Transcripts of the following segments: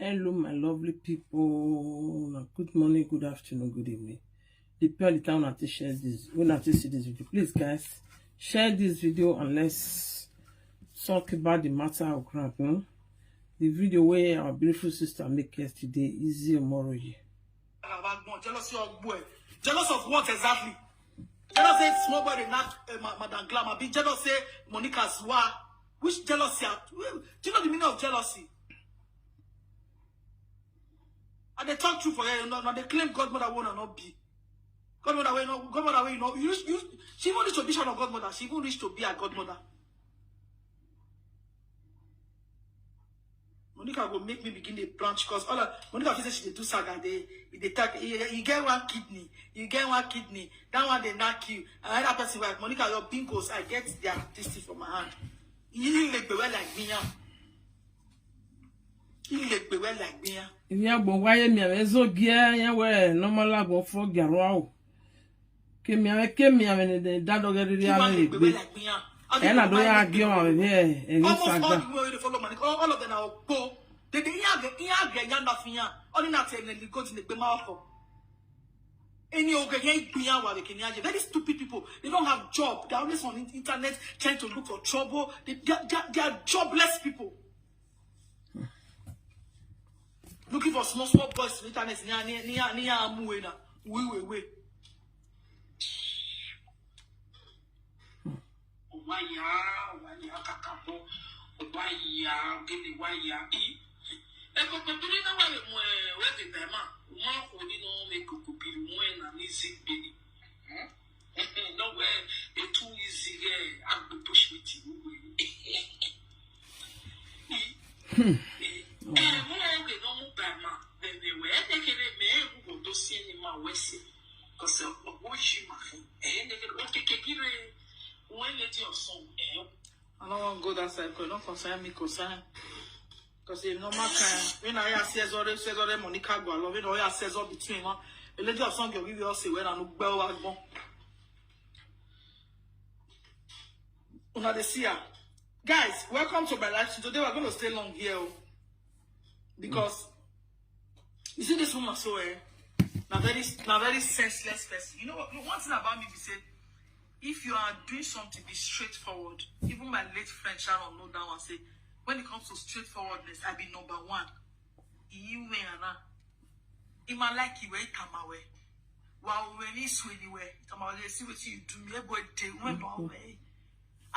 Hello, my lovely people. Good morning, good afternoon, good evening. Depending on the time I share this, when I see this video, please, guys, share this video and let's talk about the matter of crap. The video where our beautiful sister make yesterday, IZZY omoruyi. Jealous of what exactly? Jealous say small boy not Madam Glamour. Be jealous say Monica's wa. Which jealousy? Do you know the meaning of jealousy? And they talk true for her. Now they claim godmother will not be. Godmother will not. Godmother will not. She even reached to be of godmother. She even reached to be a godmother. Monica will make me begin the branch because all Monica says she do saga. They talk. You get one kidney. You get one kidney. That one they knock you. Another person like Monica, your bingos. I get their this thing from my hand. You like the well like me. You like the well like me. If you have why me a gear, you wear normal go for garrow. Came me the dad of the and I don't argue on here. Almost all the way they follow Monica. All of them are go. They get nothing. Only not saying they go to the mouth. Any very stupid people. They don't have job. They're always on the internet trying to look for trouble. They are jobless people. Looking for small boys on the internet near Amuena. We. I don't want to go that side because don't concern me, because if no matter when I says already Monica go along, when I says all between one, the lady of song you give you say when I look bell one. Una de see guys, welcome to my life. Today we're going to stay long here because you see this woman so now very senseless person. You know what? One thing about me, we say, if you are doing something, be straightforward. Even my late friend Sharon know that one say, when it comes to straightforwardness, I be number one. You may if I like you, come away. While when you swing anywhere, come away. See what you do. Me boy, they went away.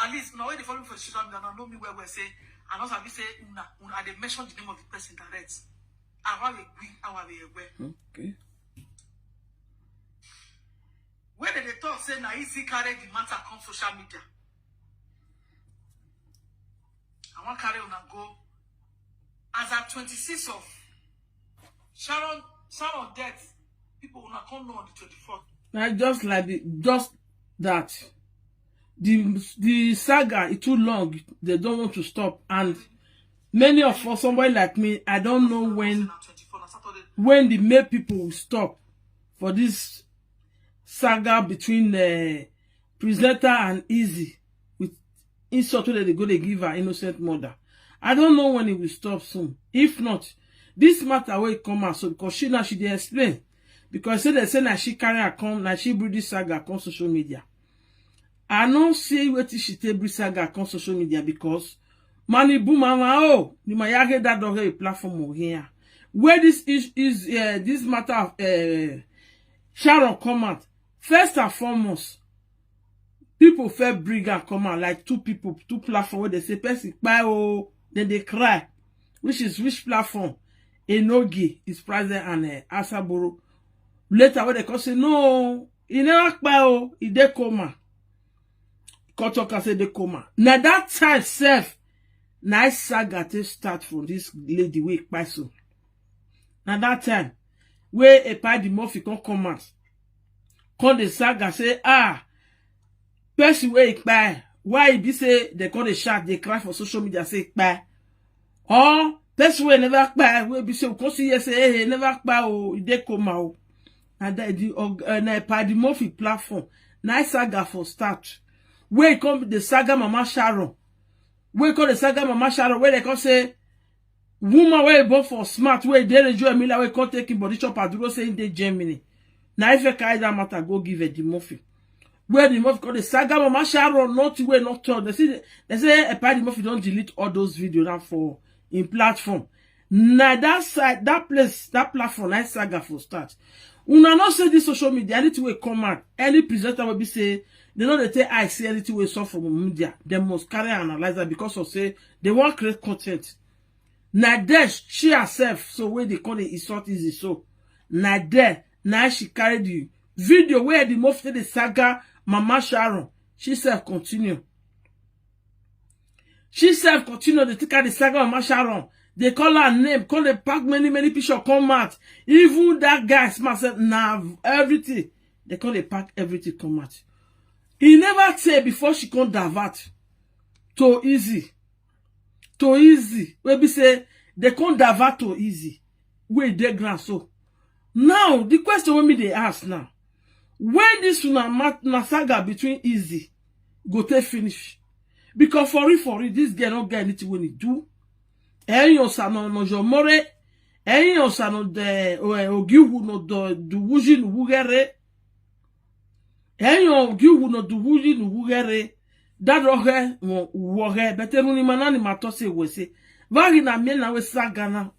At least now when they follow me for social media, know me where we say, and also I say, una, they mention the name of the person direct. I want to bring our way. Okay. Where did they talk say na IZZY carry the matter come social media? I want carry on and go. As at 26th of Sharon death, people will not come know on the 24th. Now just like just that. The saga is too long. They don't want to stop, and many of us, somebody like me, I don't know when the male people will stop for this saga between the presenter and IZZY with insult that they go to give her innocent mother. I don't know when it will stop soon. If not, this matter will come out so because she did explain. Because they say that she carry her come, that she bring this saga on social media. I don't see what she take bring saga on social media because money boom mama the mayage that don't have a platform over here. Where this is this matter of Sharon come out. First and foremost, people first bring and come out like two platforms where they say person buy then they cry. Which platform? Enogi is present and Asaboro. Later when they come say no, he never buy he dey coma. Kotoka say they coma. Now that time self, nice saga to start from this lady way by so. Now that time, where Epa Eddie Murphy come out. Call the saga say person where it buy why it be say they call the shot they cry for social media say buy or person where never buy where be say because he say hey never buy they come out and the Epa Eddie Murphy platform nice saga for start where it come the saga Mama Sharon where call the saga Mama Sharon where they come say Woman where born for smart, where they enjoy me like we can't take him body chop aduro saying they Germany. Now if you carry that matter, go give it the Murphy. Where the Murphy called the saga mama Sharon, not way not told. They say Epa Eddie Murphy don't delete all those videos now for in platform. Now that side, that place, that platform, that saga for start. Una not say this social media, anything will come out. Any presenter will be say, they know they take I see anything will solve from media. They must carry and analyze that because of say they want create content. Now there she herself, so where they call it insult easy so. Now there, now she carried the video where the most the saga Mama Sharon. She self continue. She self continue to take out the saga Mama Sharon. They call her name, call the pack many pictures come out. Even that guy myself now everything. They call the pack everything come out. He never say before she come divert to easy. To easy. Where be say they come divert to easy. Where they grand so. Now the question when me they ask now. When this na saga between easy go take finish. Because for it, this girl don't get anything when he do. Eyin osano no jomore, eyin osano de ogiwu no do wuji no wugere. Eyin ogiwu no do wuji no wugere. Dadoge mo woge beteru ni manani matose wese. Vagi na me na we sagana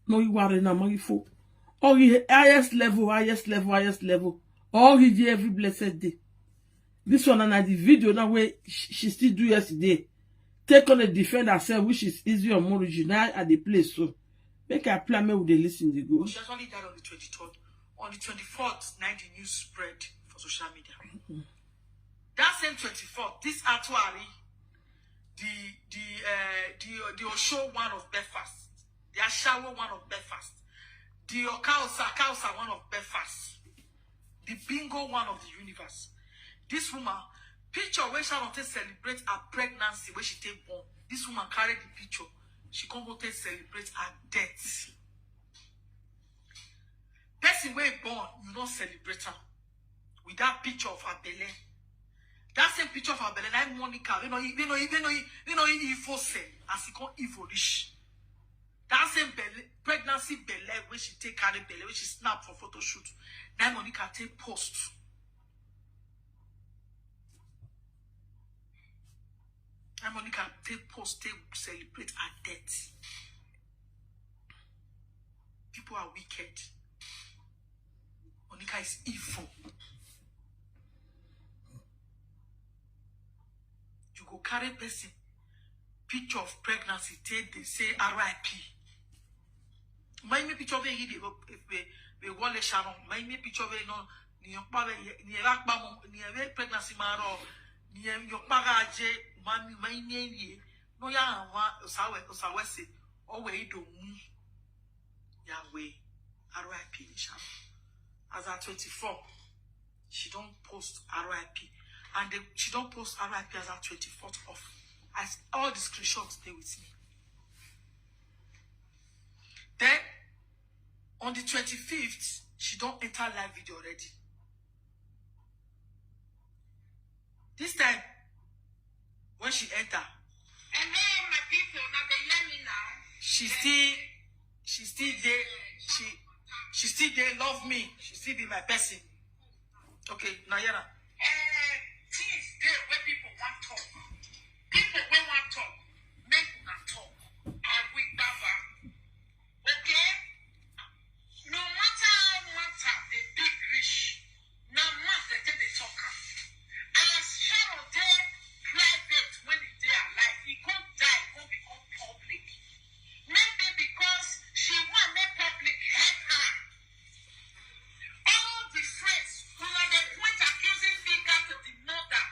no iware na magifo. Or highest level. Or he every blessed day. This one and the video now where she still do yesterday. Take on the defend herself, which is IZZY omoruyi now at the place. So make her plan me with the listen the go. She actually died on the 23rd. On the 24th, night the news spread for social media. That same 24th, this actuary, the Osho one of Belfast, the Ashawo one of Belfast, the Kausa one of Belfast, the Bingo one of the universe. This woman, picture where Sharon to celebrate her pregnancy, where she take born. This woman carried the picture. She come to celebrate her death. Person where born, you don't celebrate her with that picture of her belly. That same picture of her belly, like Monica, you know, EXPØSE, as he call evilish. That same belly, pregnancy belly, where she take carry belly, where she snap for photo shoot. Now Monica take post. And Monica take post, take celebrate her death. People are wicked. Monica is evil. You go carry person picture of pregnancy, take they say RIP. Mind me picture of it, they want to Sharon. Mind me picture of it, no, ni pregnancy maro, ni yokpagaje. Mami, my name, no ya Osawese, always do Yahweh, RIP. As at 24, she don't post RIP, and she don't post RIP as at 24th of. As all the screenshots stay with me. Then on the 25th, she don't enter live video already. This time. When she enter, and then my people, now they hear me now. She still there. She still there. Love me. She still be my person. Okay, Nayara. Things there where people want talk. People when want talk, make them talk. And we baba. Okay. No matter how much they big rich, no matter they talk. As Sharon there. Private when he day alive, he can't die, he can't become public. Maybe because she want make public help her. All the friends who are the point accusing finger to the mother,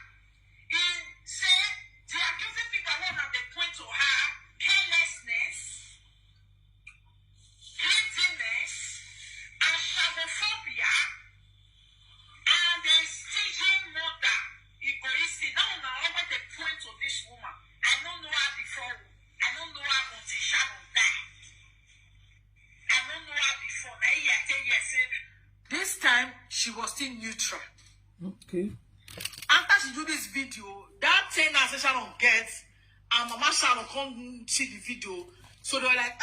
in say the accusing finger one of the point to her carelessness, greediness, and xenophobia, and a staging mother. Now over the point of this woman. I don't know her before. I don't know her until Sharon died. I don't know her before. This time she was still neutral. Okay. After she do this video, that thing that Sharon gets, and Mama Sharon come see the video, so they were like,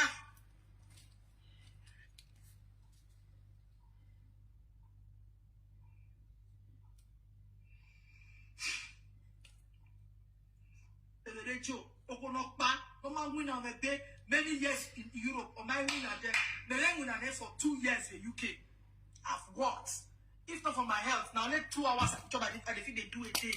win on a day many years in Europe, or my win at there. The win at there for 2 years in UK. I've worked. If not for my health, now let 2 hours at job I think they do a day.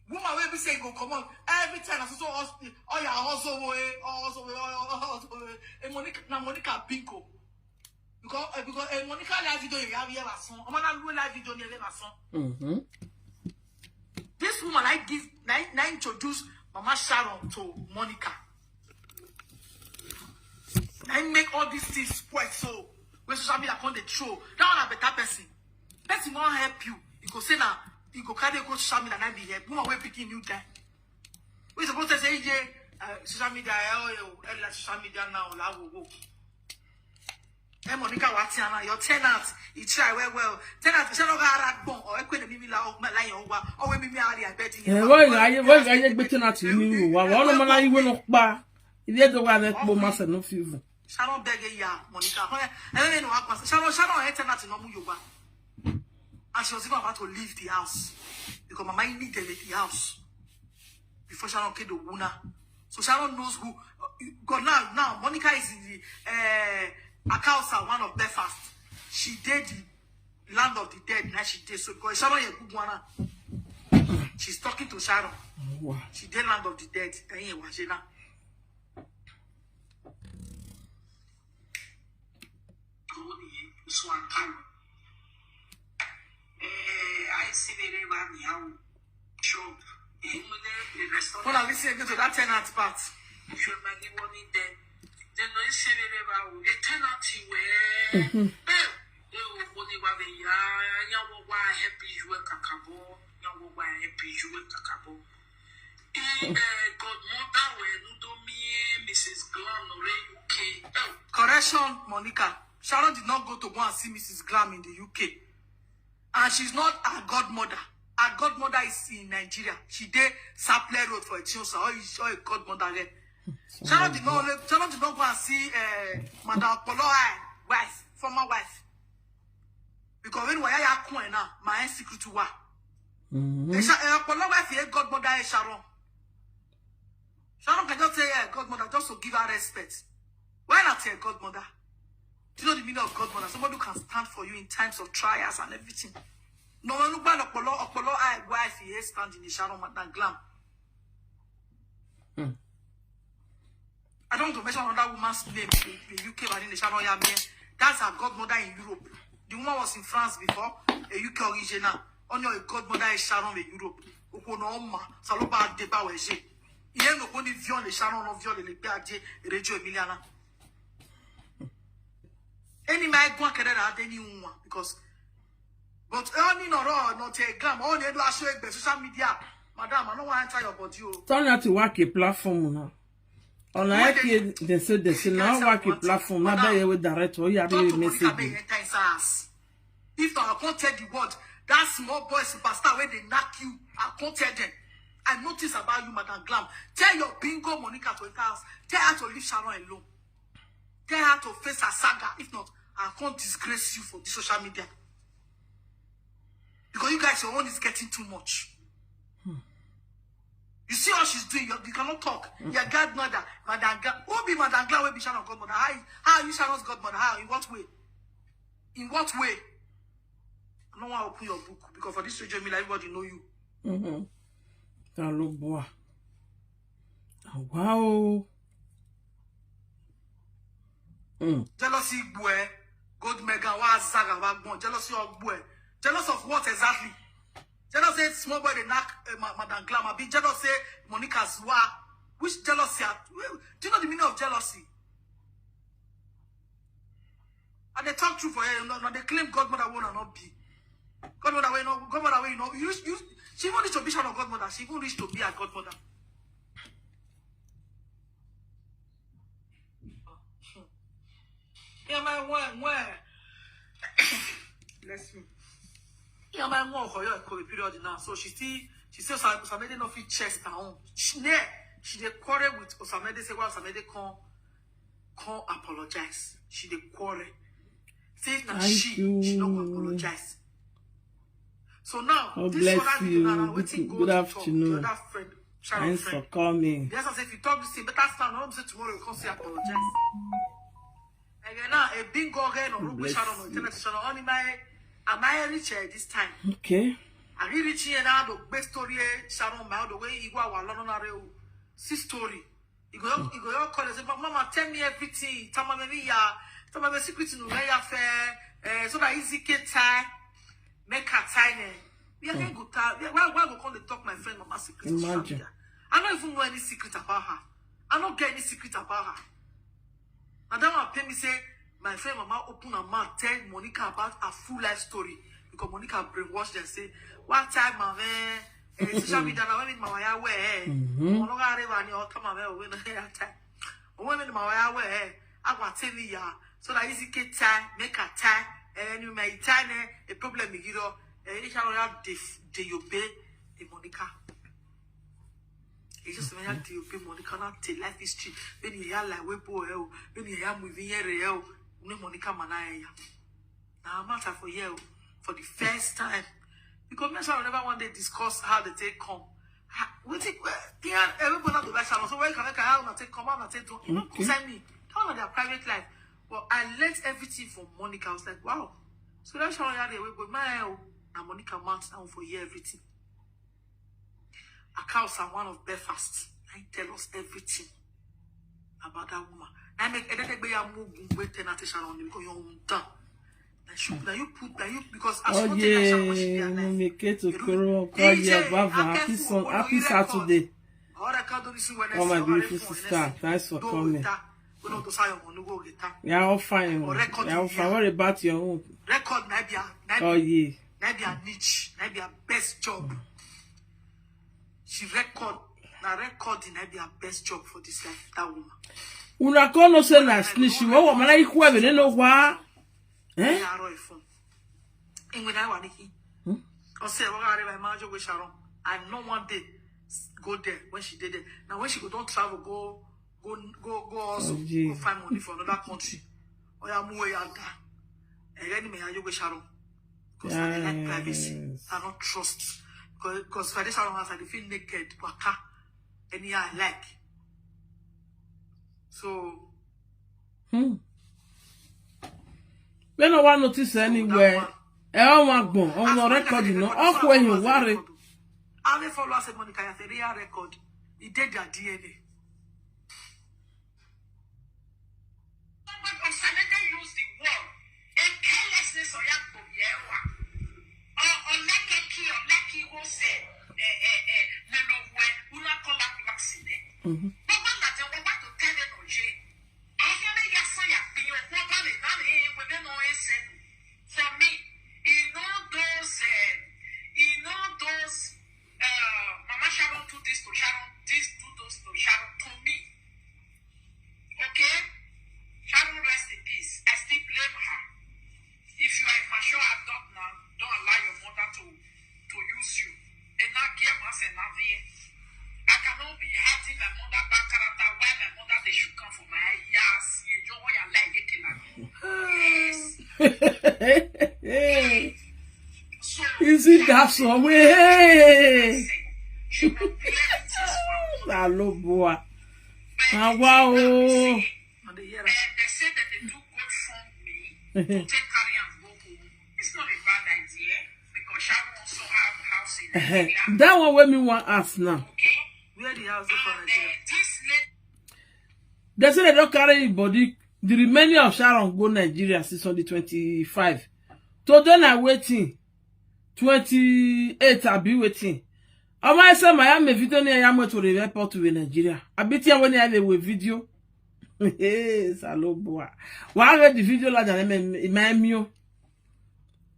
Woman will be saying go come on every time I so oh yeah also Monica bingo because Monica live video you have here son I'm not live video near son. This woman I introduce Mama Sharon to Monica. I make all these things spoil so when social media upon the show that one a better person won't help you. You go say now you go carry go social media and be here. Woman will picking you guy. We supposed to say social media social media now la go. Hey Monica Watiana, your tenant, you try well. Tenant, you don't got bon or equate me la or we me ali I bet you. Why are you betting at you? One of my you will not bar. If you don't want that master no fever. Sharon beg ya, Monica. I don't know what Sharon tenant no mu. And she was even about to leave the house because my mind needed the house before Sharon came to Wuna. So Sharon knows who. God now Monica is in the Akausa, one of Belfast. She did the land of the dead. Now she did so because Sharon is a good one. She's talking to Sharon. Wow. She did land of the dead. I see very well how show. When I listen to that tenant part, show me money then. Then no see very well. A tenant where you money wa be ya wo wa happy you kakabo, ya wo wa happy you kakabo. Godmother when do me Mrs. Glam no UK. Correction, Monica. Sharon did not go to go and see Mrs. Glam in the UK. And she's not a godmother. Her godmother is in Nigeria. She did Sapler Road for a chiosa or a godmother there. Sharon did not go and see Madame Polo's wife, former wife. Because when we are going now, my secret to what? Polo's wife is godmother is Sharon. Sharon can just say godmother just to give her respect. Why not say godmother? Do you know the meaning of godmother? Somebody who can stand for you in times of trials and everything. No one look back Opolo I wife he stand in the Sharon than Glam. I don't want to mention another woman's name in the UK but in the Sharon Yamie. That's her godmother in Europe. The woman was in France before, a UK original. On your godmother is Sharon in Europe. Okono Saloba Deba Weje. Il y a no viol les Sharon no viol les Piaget Reggio Emiliana. Any my one can add any one because but only not a Glam, only do I show it social media. Madam, I don't want to tell you about you. Turn out to work a platform now. On like they said now work a platform, not that you will direct or you have a message. If I can't tell the word, that small boy superstar where they knock you, I can't tell them. I notice about you, Madam Glam. Tell your bingo Monica to her house. Tell her to leave Sharon alone. Tell her to face her saga. If not, I can't disgrace you for the social media. Because you guys, your own is getting too much. You see what she's doing? You cannot talk. Your godmother, Madam Glam. Who be Madam Glam? Will be Sharon's godmother? How are you Sharon's godmother? How? In what way? In what way? I don't want to open your book because for this radio, everybody know you. Hello, boy. Wow. Jealousy, boy. God mega was saga jealousy of boy. Jealous of what exactly? Jealous say small boy they knock Madam Glam. Be jealous say Monica's wa. Which jealousy? Do you know the meaning of jealousy? And they talk true for her. No, they claim godmother will not be. Godmother way no. Godmother way no. She even reached to be Sharon godmother. She even reached to be a godmother. Yeah, my one where. Bless me. Yeah, my one for your COVID period now. So she says Osamede no fit chest down. She dey quarrel with Osamede. Say what Osamede can't apologize. She dey quarrel. Say that she don't apologize. So now, God this bless you. Good afternoon. The other friend Sharon Thanks for coming. Yes, I say if you talk this thing, better stand. I don't say tomorrow you come say apologize. Again, now a big organ or Ruby Sharon or internet channel only my am I rich this time? Okay. I really rich here now the best story Sharon my the way you go our London see story. You go call and say, but Mama, tell me everything. Tell me my secret in the affair. So that easy get tie, make her tiny. We are going to why go call the talk my friend Mama secret? Imagine. I don't even know any secret about her. I don't get any secret about her. And then I pay me say, my friend Mama open her mouth, tell Monica about her full life story. Because Monica brainwashed and say, one time, my man, social media now when my way, Monoga Revani or come away when I time. Women my way, I want to tell you, so that easy get tie, make a tie, and you may tie a problem, you know, and you shall not de obey the Monica. It's just when you obey Monica, not take life history. When you hear like Webo, when you hear moving here, no Monica Manaya. Now, matter for you for the first time. Because men shall never one day discuss how they take come. We think everybody to like Sharon. So where can I how they take come out and take don't you don't concern me. How on their private life. Well, I learned everything from Monica. I was like, wow. So that's how I had a way with my and Monica Mount down for you everything. Accounts are one of Belfast. I tell us everything about that woman. I make anything be a move with Sharon because you're done. Now you put that you because as oh yeah, make it to Koro, happy Saturday. Oh my beautiful sister, thanks for coming. Yeah, all fine. Yeah, all fine. What about your own? Record oh yeah. Nabia niche, Nabia best job. She recording Nabia best job for this life. That woman. Una kono se na snitch. What man I ku e no wa? Eh? I know one day go there when she did it. Now when she go don't travel, go also go find money for another country. Or ya move ya da. And then me you go Sharon. Because I like privacy. I don't trust. Because for this Sharon I feel naked, waka, any I like. So when no one notice anywhere, want on no record, you know, all when you worry. How they follow us, Monica, a real record. He did their DNA. Use the word a carelessness or lucky who say, no, not call that vaccine. For me, Mama Sharon do this to Sharon, this do those to Sharon to me. Okay? Sharon rest in peace. I still blame her. If you are a mature adult now, don't allow your mother to use you. And not give us an I cannot be hurting my mother back character why my mother they should come for my yes. You enjoy your life, yes. So, is it that so way? Hello, boy. Wow. They say that they do good from me to take carry and go home. It's not a bad idea because Sharon also have a house in Nigeria. That one where me want ask now. Okay. Where the house is for Nigeria? They say they don't carry anybody. The remaining of Sharon go Nigeria since on the 25. Today I waiting. 28 I'll be waiting. I might say my am a video near Yamo to the airport to Nigeria. I bet you when I have a video. Yes, hello boy. Why read the video like that in my meal?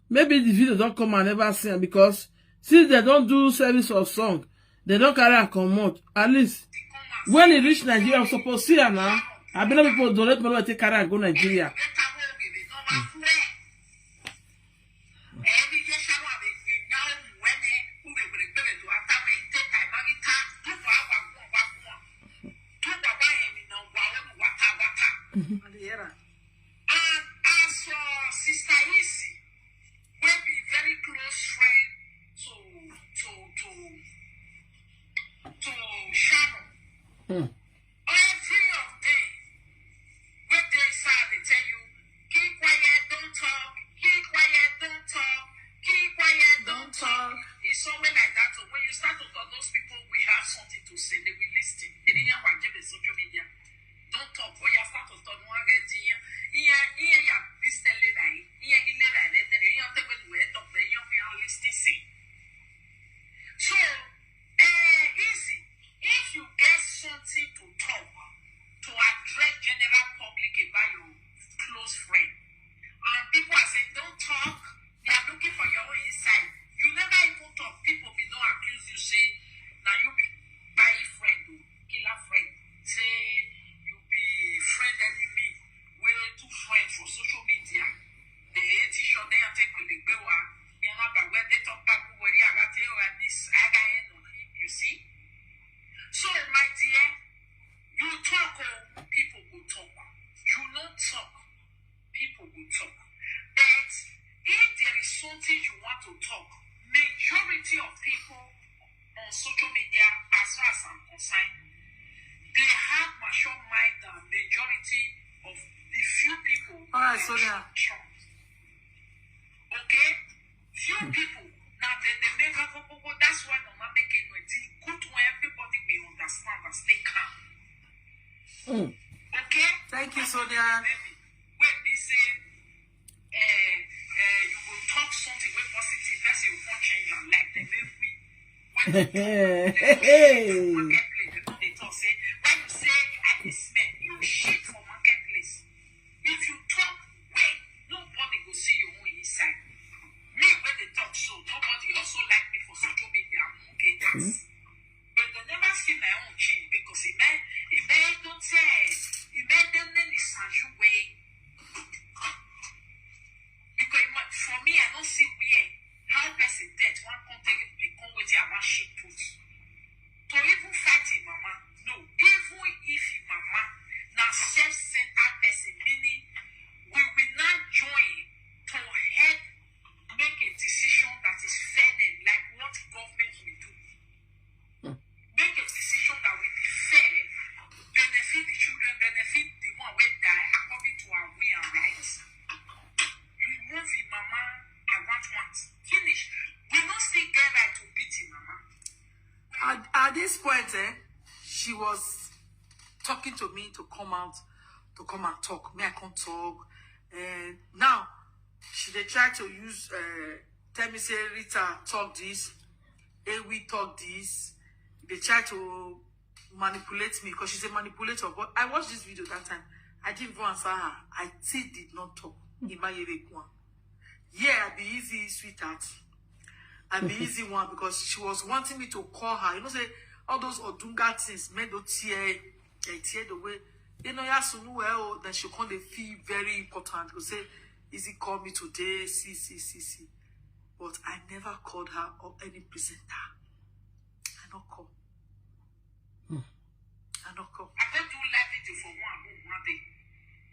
Maybe the video don't come and never see because since they don't do service of song, they don't carry a commode. At least when it reach Nigeria, I'm supposed to see her now. I believe people donate money to take carry and go Nigeria. And as Sister Izzy, will be very close friend to Every of them, when they say, they tell you, keep quiet, don't talk, keep quiet, don't talk, keep quiet, don't talk. It's somewhere like that. So when you start to talk, those people will have something to say, they will listen. They didn't want to give social media. Don't talk for your start to talk. No one gets in. Yeah, this telling lie. Yeah, he let lie. Then you have to go to where talk. Then you have listening. So, easy. If you get something to talk to address general public about your close friend, and people are saying don't talk, they are looking for your own inside. You never even talk. People be don't accuse you. Say now you be buy friend, killer friend. Say you be friend enemy. We're two friends for social media. They hate each other and take with the girl. You know about where they talk about where they are at this. You see. So my dear, you talk, people will talk. You not talk, people will talk. But if there is something you want to talk, majority of people on social media, as far as I'm concerned, they have mature mind than majority of the few people. All right, so now. Okay? Few people. Now, they make up, that's why no man make it good to everybody will understand and stay calm. Okay? Thank you, Sonia. When they say you will talk something with positive, that's you won't change and like them every they talk say when you say I smell, you shit for marketplace. If you talk well, nobody will see your own inside. Me when they talk so, nobody also like me for social media. Okay, that's but they never see my own change because it may don't say it may then is Sanju way. Because for me, I don't see where how person dead one contact become with your one shit put. To even fight him, mama. No, even if him, mama, now self-centered person, meaning we will not join to help make a decision that is fair and like what government will do. Make a decision that will be fair, benefit the children, benefit the one who die according to our way and rights. Remove him, mama, I want. Finish. We don't still get right to beat him, mama. At this point, she was talking to me to come out, to come and talk. Me, I can't talk. And now, they try to use, tell me, say, Rita, talk this. We talk this. They try to manipulate me because she's a manipulator. But I watched this video that time. I didn't even answer her. I still did not talk. Yeah, I be easy, sweetheart. I be easy one because she was wanting me to call her. You know, say all those Odunga things made no tear the way. You know, well, then she can't feel very important. Because say, Izzy called me today, see. But I never called her or any presenter. I not call. I not call. I don't do live video for one day.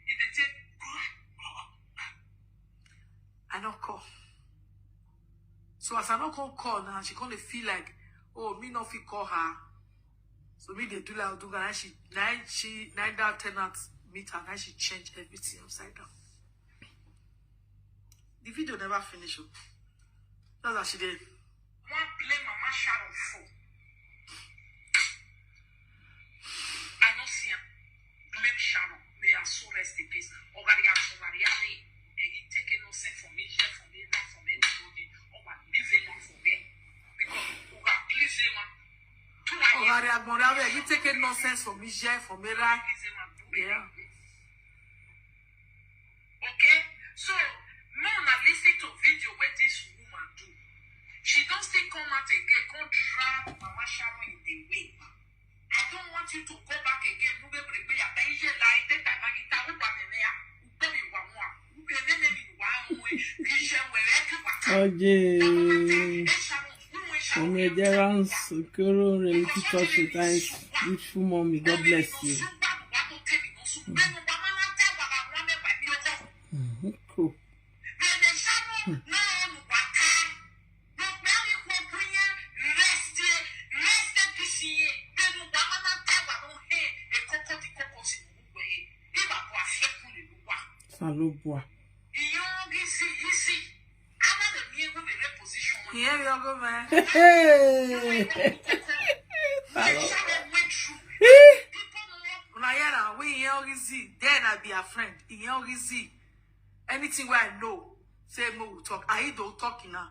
If they take I not call. So as I not call now, she can't feel like, oh, me not feel call her. So me they do like do and she that tenant meet her and she change everything upside down. The video never finished. That's what she did. One blame Mama Sharon for. I don't see him. Blame Sharon. May her soul rest in peace. And he taking no sense from me, from anybody. You taking nonsense from me, from me, right? Yeah. Okay? So, now I listen to video where this woman do. She don't still come out again, come drag Mama Sharon in the way. I don't want you to go back again. Reality talk with nice, beautiful mommy. God bless you. Cool. Salubwa. Here we go, man. Hey. We easy. Then I be a friend. Easy. Anything where I know, say more will talk. I don't talk now.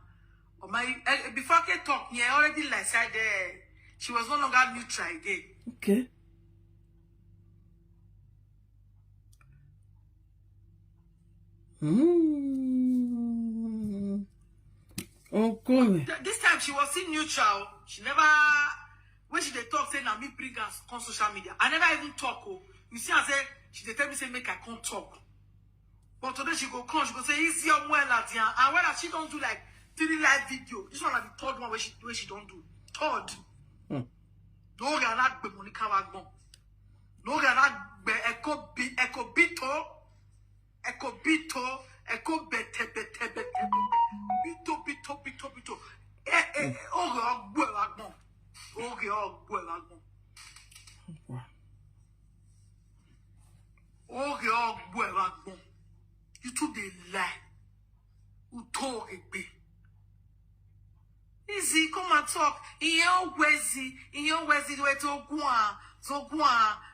Or my before I can talk, yeah, already like said there. She was no longer neutral again. Okay. Okay. This time she was still neutral. She never, when she they talk, say now me bring us on social media. I never even talk. Oh, you see, I say she they tell me say make I can't talk. But today she go come, she go say IZZY omoruyi, and when she don't do like 3 live video, this one like the third one where she don't do. Third. No gana be monicalobolobo. No gana be echo bito. Bito. You took the lie. You talk a bit. IZZY, come and talk. In your way to go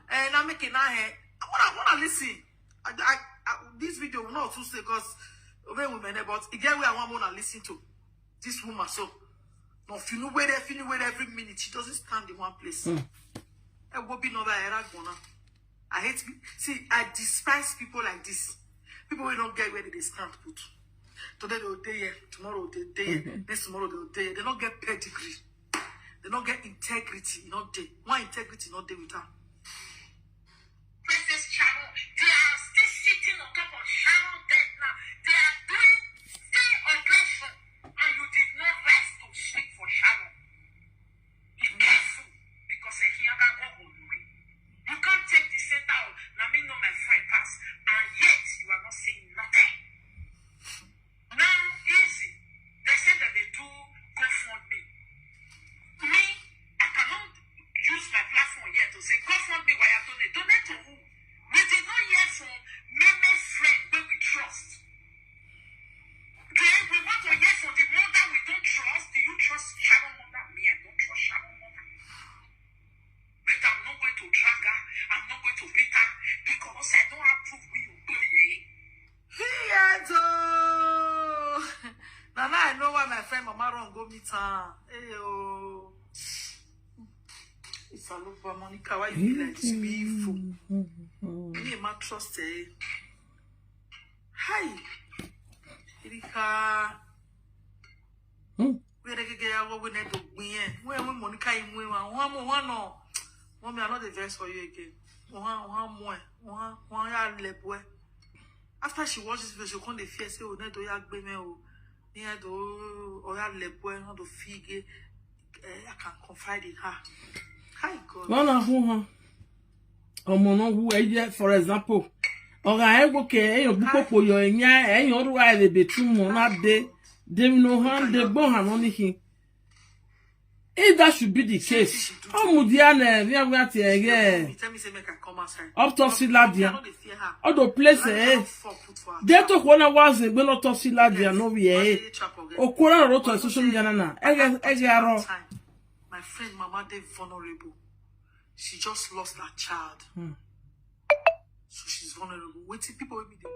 and I'm making a head. I wanna listen. This video will not too say because women, but again, I want to listen to this woman. So, no, if you know where every minute, she doesn't stand in one place. I will be another era gonna. I hate. See, I despise people like this. People who don't get where they stand put. Today they'll day here, tomorrow they'll day here, next tomorrow they'll day here. They don't get pedigree. They don't get integrity. Not day. Why integrity? Not day with her. Princess Sharon, they are still sitting on top of Sharon dead now. They are doing still aggression, and you did not rise to speak for Sharon. Be careful, because here you can't take the center of now me know my friend pass, and yet you are not saying nothing. Now IZZY, they say that they do GoFundMe. Me, I cannot use my platform yet to say GoFundMe why I donate. Donate to who? We did not hear from many friends where we trust. Then we want to hear from the mother we don't trust. Do you trust Sharon mother? Me, I don't trust Sharon mother. But I'm not going to drag her. I'm not going to beat her because I don't approve me. Now I know why my friend Mama Ron go meet her. Hey, oh. It's a look for Monica. Why you feel like this beautiful? Me ma trust eh. Hi. Erika. We dey get our we need to win. When Monica in win one no. Mommy, I know the verse for you again. One ya lebwe. After she watches this video, she come the fear say o need to ya gbe me o. Near do or ya lebwe not to figure I can confide in her. Hi God. No who who for example. Oga ego ke eyan bupopo yo enya eyan ru ai le betum na de no hand de bon han on him. If that should be the case, Mudiane, we are going to again. Autopsy Ladia. All the places. They took 1 hour and will autopsy Ladia, no, we are. Or Kora wrote on social media. My friend, Mama, they vulnerable. She just lost her child. So she's vulnerable. Waiting people with me, they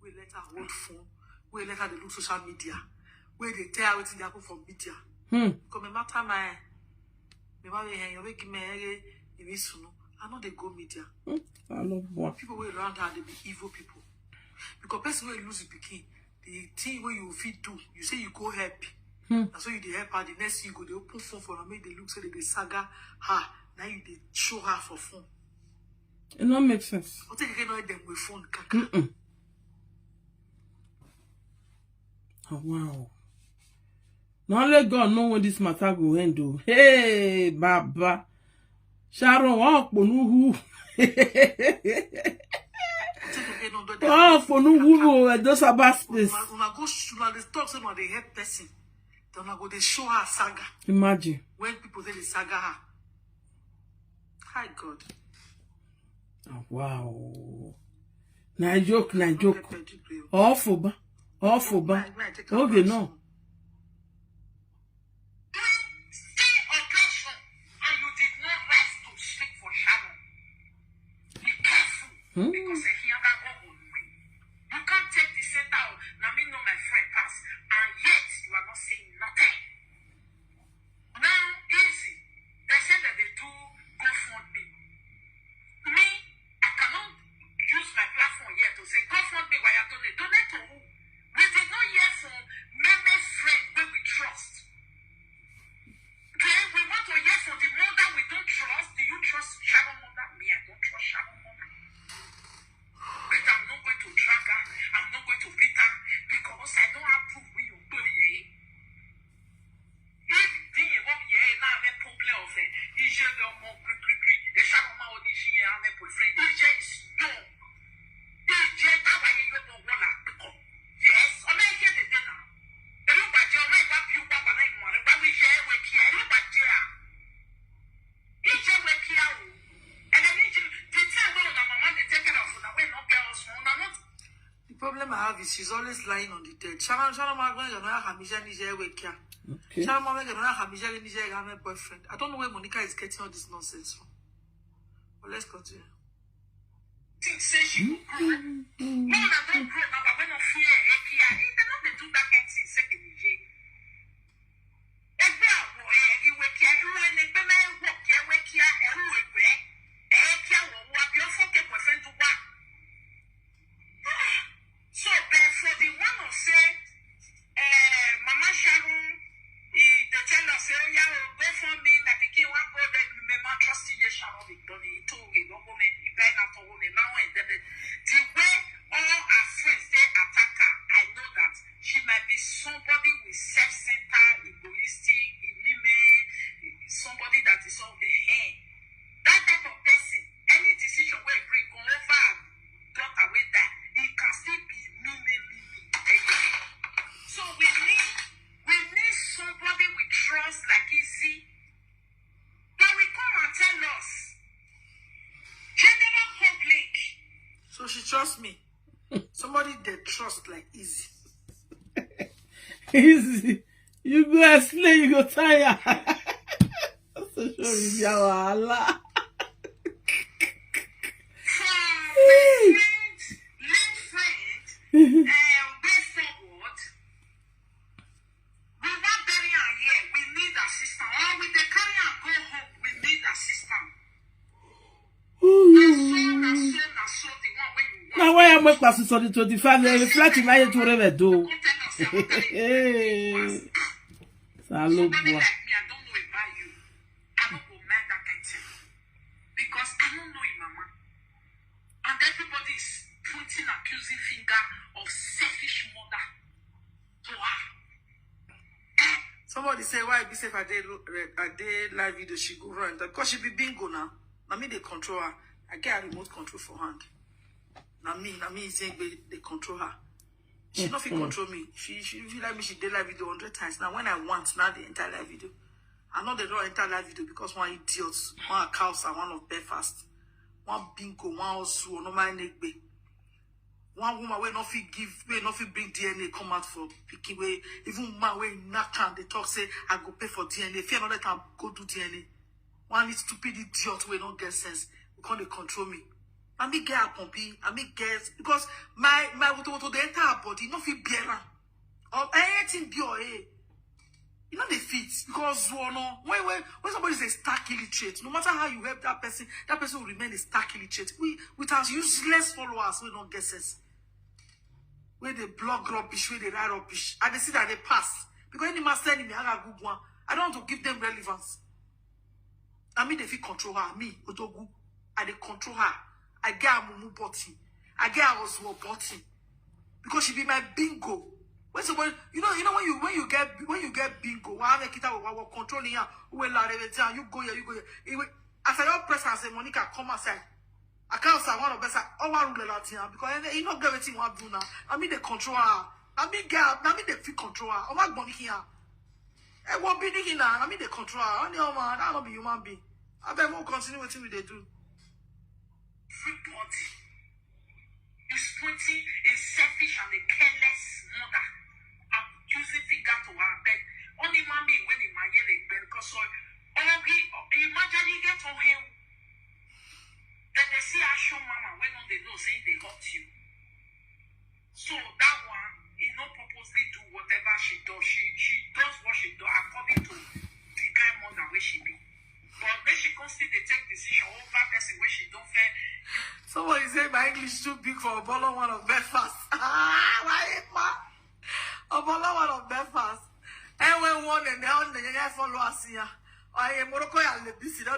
we let her hold phone. We let her look social media. Where they tell her what they happen from media. Because my matter my I know they go media. People way around her, they be evil people. Because person will lose the picking. The thing where you fit do, you say you go help. And so you they help her, the next thing you go, they open phone for her, make they look so they saga her. Now you they show her for phone. It don't make sense. I'll take again them with phone kaka. Oh wow. Now let God know when this matter go end. Hey, Baba. Sharon, walk for no who. Oh, for no who. Those are bad space. When I go to the talk, so they help person. Then I go they show her saga. Imagine. When people say they saga her. Hi God. Oh, wow. Na joke. Awful ba. Okay, no. Because here that go on me. You can't take the center of now me know my friend pass, and yet you are not saying nothing. Now easy. They said that they do GoFundMe. Me, I cannot use my platform here to say GoFundMe why I donate to who? We did not hear from many friends where we trust. Okay, we want to hear from the mother we don't trust. Do you trust Sharon mother? Me, I don't trust Sharon mother. But I'm not going to drag her. I'm not going to beat her because I don't have proof when you do it. If the now have a problem of it, EJ no more a Sharon or EJ have a boyfriend. EJ is no. EJ that way you go wala because yes, I'm not here the dinner. You but you know what you want and I want. But we share with here. You but you EJ with here. And then EJ the time when my mama they take care of you. The problem I have is she's always lying on the dead. Sharon boyfriend. I don't know where Monica is getting all this nonsense from. But let's continue. Think say she will grow. No, I don't grow now, but when I fear they not they do that kind of thing second day. So therefore the one who say Mama Sharon they tell us say yeah go for me my pikin one go then remember trusting the Sharon Victoria to we go home and buy na to home now and the way all our friends they attack her, I know that she might be somebody with self-centered, egoistic, somebody that is on the hand. That type of person, any decision where it bring go over and drop away that it can still be me. So we need somebody we trust like Izzy. But we come and tell us. General public. So she trusts me. Somebody they trust like Izzy. Izzy, you go explain, you go tire. Social media wahala. Way forward. We want bury her here. We need assistance. Or we they carry and go home. We need assistance. So the one where you want. Now why am I classes on the 25? They reflect in my head to whatever do. Salute, Somebody like me, I don't know about you. I don't go mad that kind of thing. Because I don't know him, Mama. And everybody is pointing accusing finger of selfish mother to her. Somebody say why be safe a day live video she go run because she be bingo now. Now me they control her. I get a remote control for hand. Now me saying they control her. She not fit control me. She feel like me she did live video 100 times. Now when I want now the entire live video. I know they don't enter live video because one idiot, one cows and one of Belfast. One bingo, one also no my neck be. One woman will not bring DNA come out for picking way. Even man way not can they talk say I go pay for DNA. If you not let them go do DNA. One stupid idiot will not get sense. You can't control me. I me get a pumpy. I me get because my to the entire body not fit bear or anything be or you know they fit because when somebody is a stark illiterate, no matter how you help that person will remain a stark illiterate. With our useless followers, we don't get sense. Where they blog rubbish, where they write rubbish, and they see that they pass. Because any man sending me, I got good one. I don't want to give them relevance. I mean, they feel control her. Me, Otogu, I they control her. I get a mumu body. I get a Oswald body. Because she be my bingo. When somebody, you know when you get bingo, why make it out controlling her? Who will let it down? You go here. As I don't press and say, Monica, come outside. I can't say one of best. Oh, one rule Latina because you not get everything one do now. I mean they control her. I mean they feel control her. Oh my God, here. I won't be here now. I mean they control her. Only man, I don't be human being. I bet more continue with what they do. Everybody is pointing a selfish and a careless mother. I'm using finger to her bed. Only mommy when he might get a bed because so imagine you get on him. Then they see action mama when they know saying they hurt you. So that one, he not purposely do whatever she does. She does what she does according to the kind mother where she be. But when she constantly take decision over person where she don't fair. Somebody say my English too big for a bottle one of Belfast. Why Epa? A bottle one of Belfast. And when one and down the young follow us here. I am Morocco and the busy no.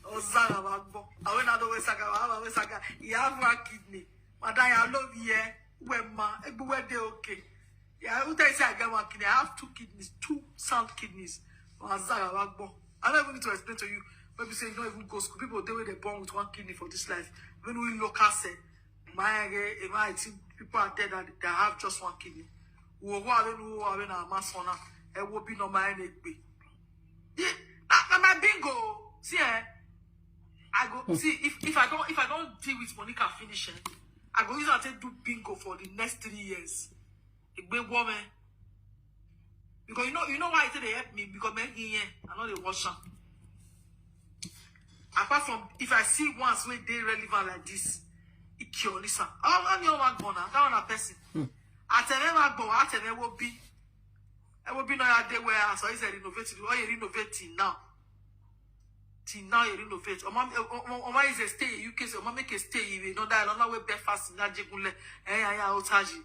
Oh Zara Bagbo. I went out of Saga. You have one kidney. Madam, I love you. When ma, everywhere they okay. Yeah, I would say I got one kidney. I have 2 kidneys, 2 sound kidneys. I don't even need to explain to you. Maybe say you don't even go school. People they were born with 1 kidney for this life. When we look at say, my think people are dead that they have just 1 kidney. Who are in our masona, and will be no my neck. Yeah, my bingo. See, I go see if I don't deal with Monica finishing, I go use and do bingo for the next 3 years. A big woman. Because you know why I say they help me? Because men here, I know they wash them. Apart from if I see ones where they relevant like this, it cure listen. I'm your one gonna that one a person. At a never go, at a never be. I will be no day where I saw is renovating or you renovating now. Till now you renovate. Or mama is a stay in UK, so mama make a stay you know that I don't know where breakfast in that jegule. Otaji.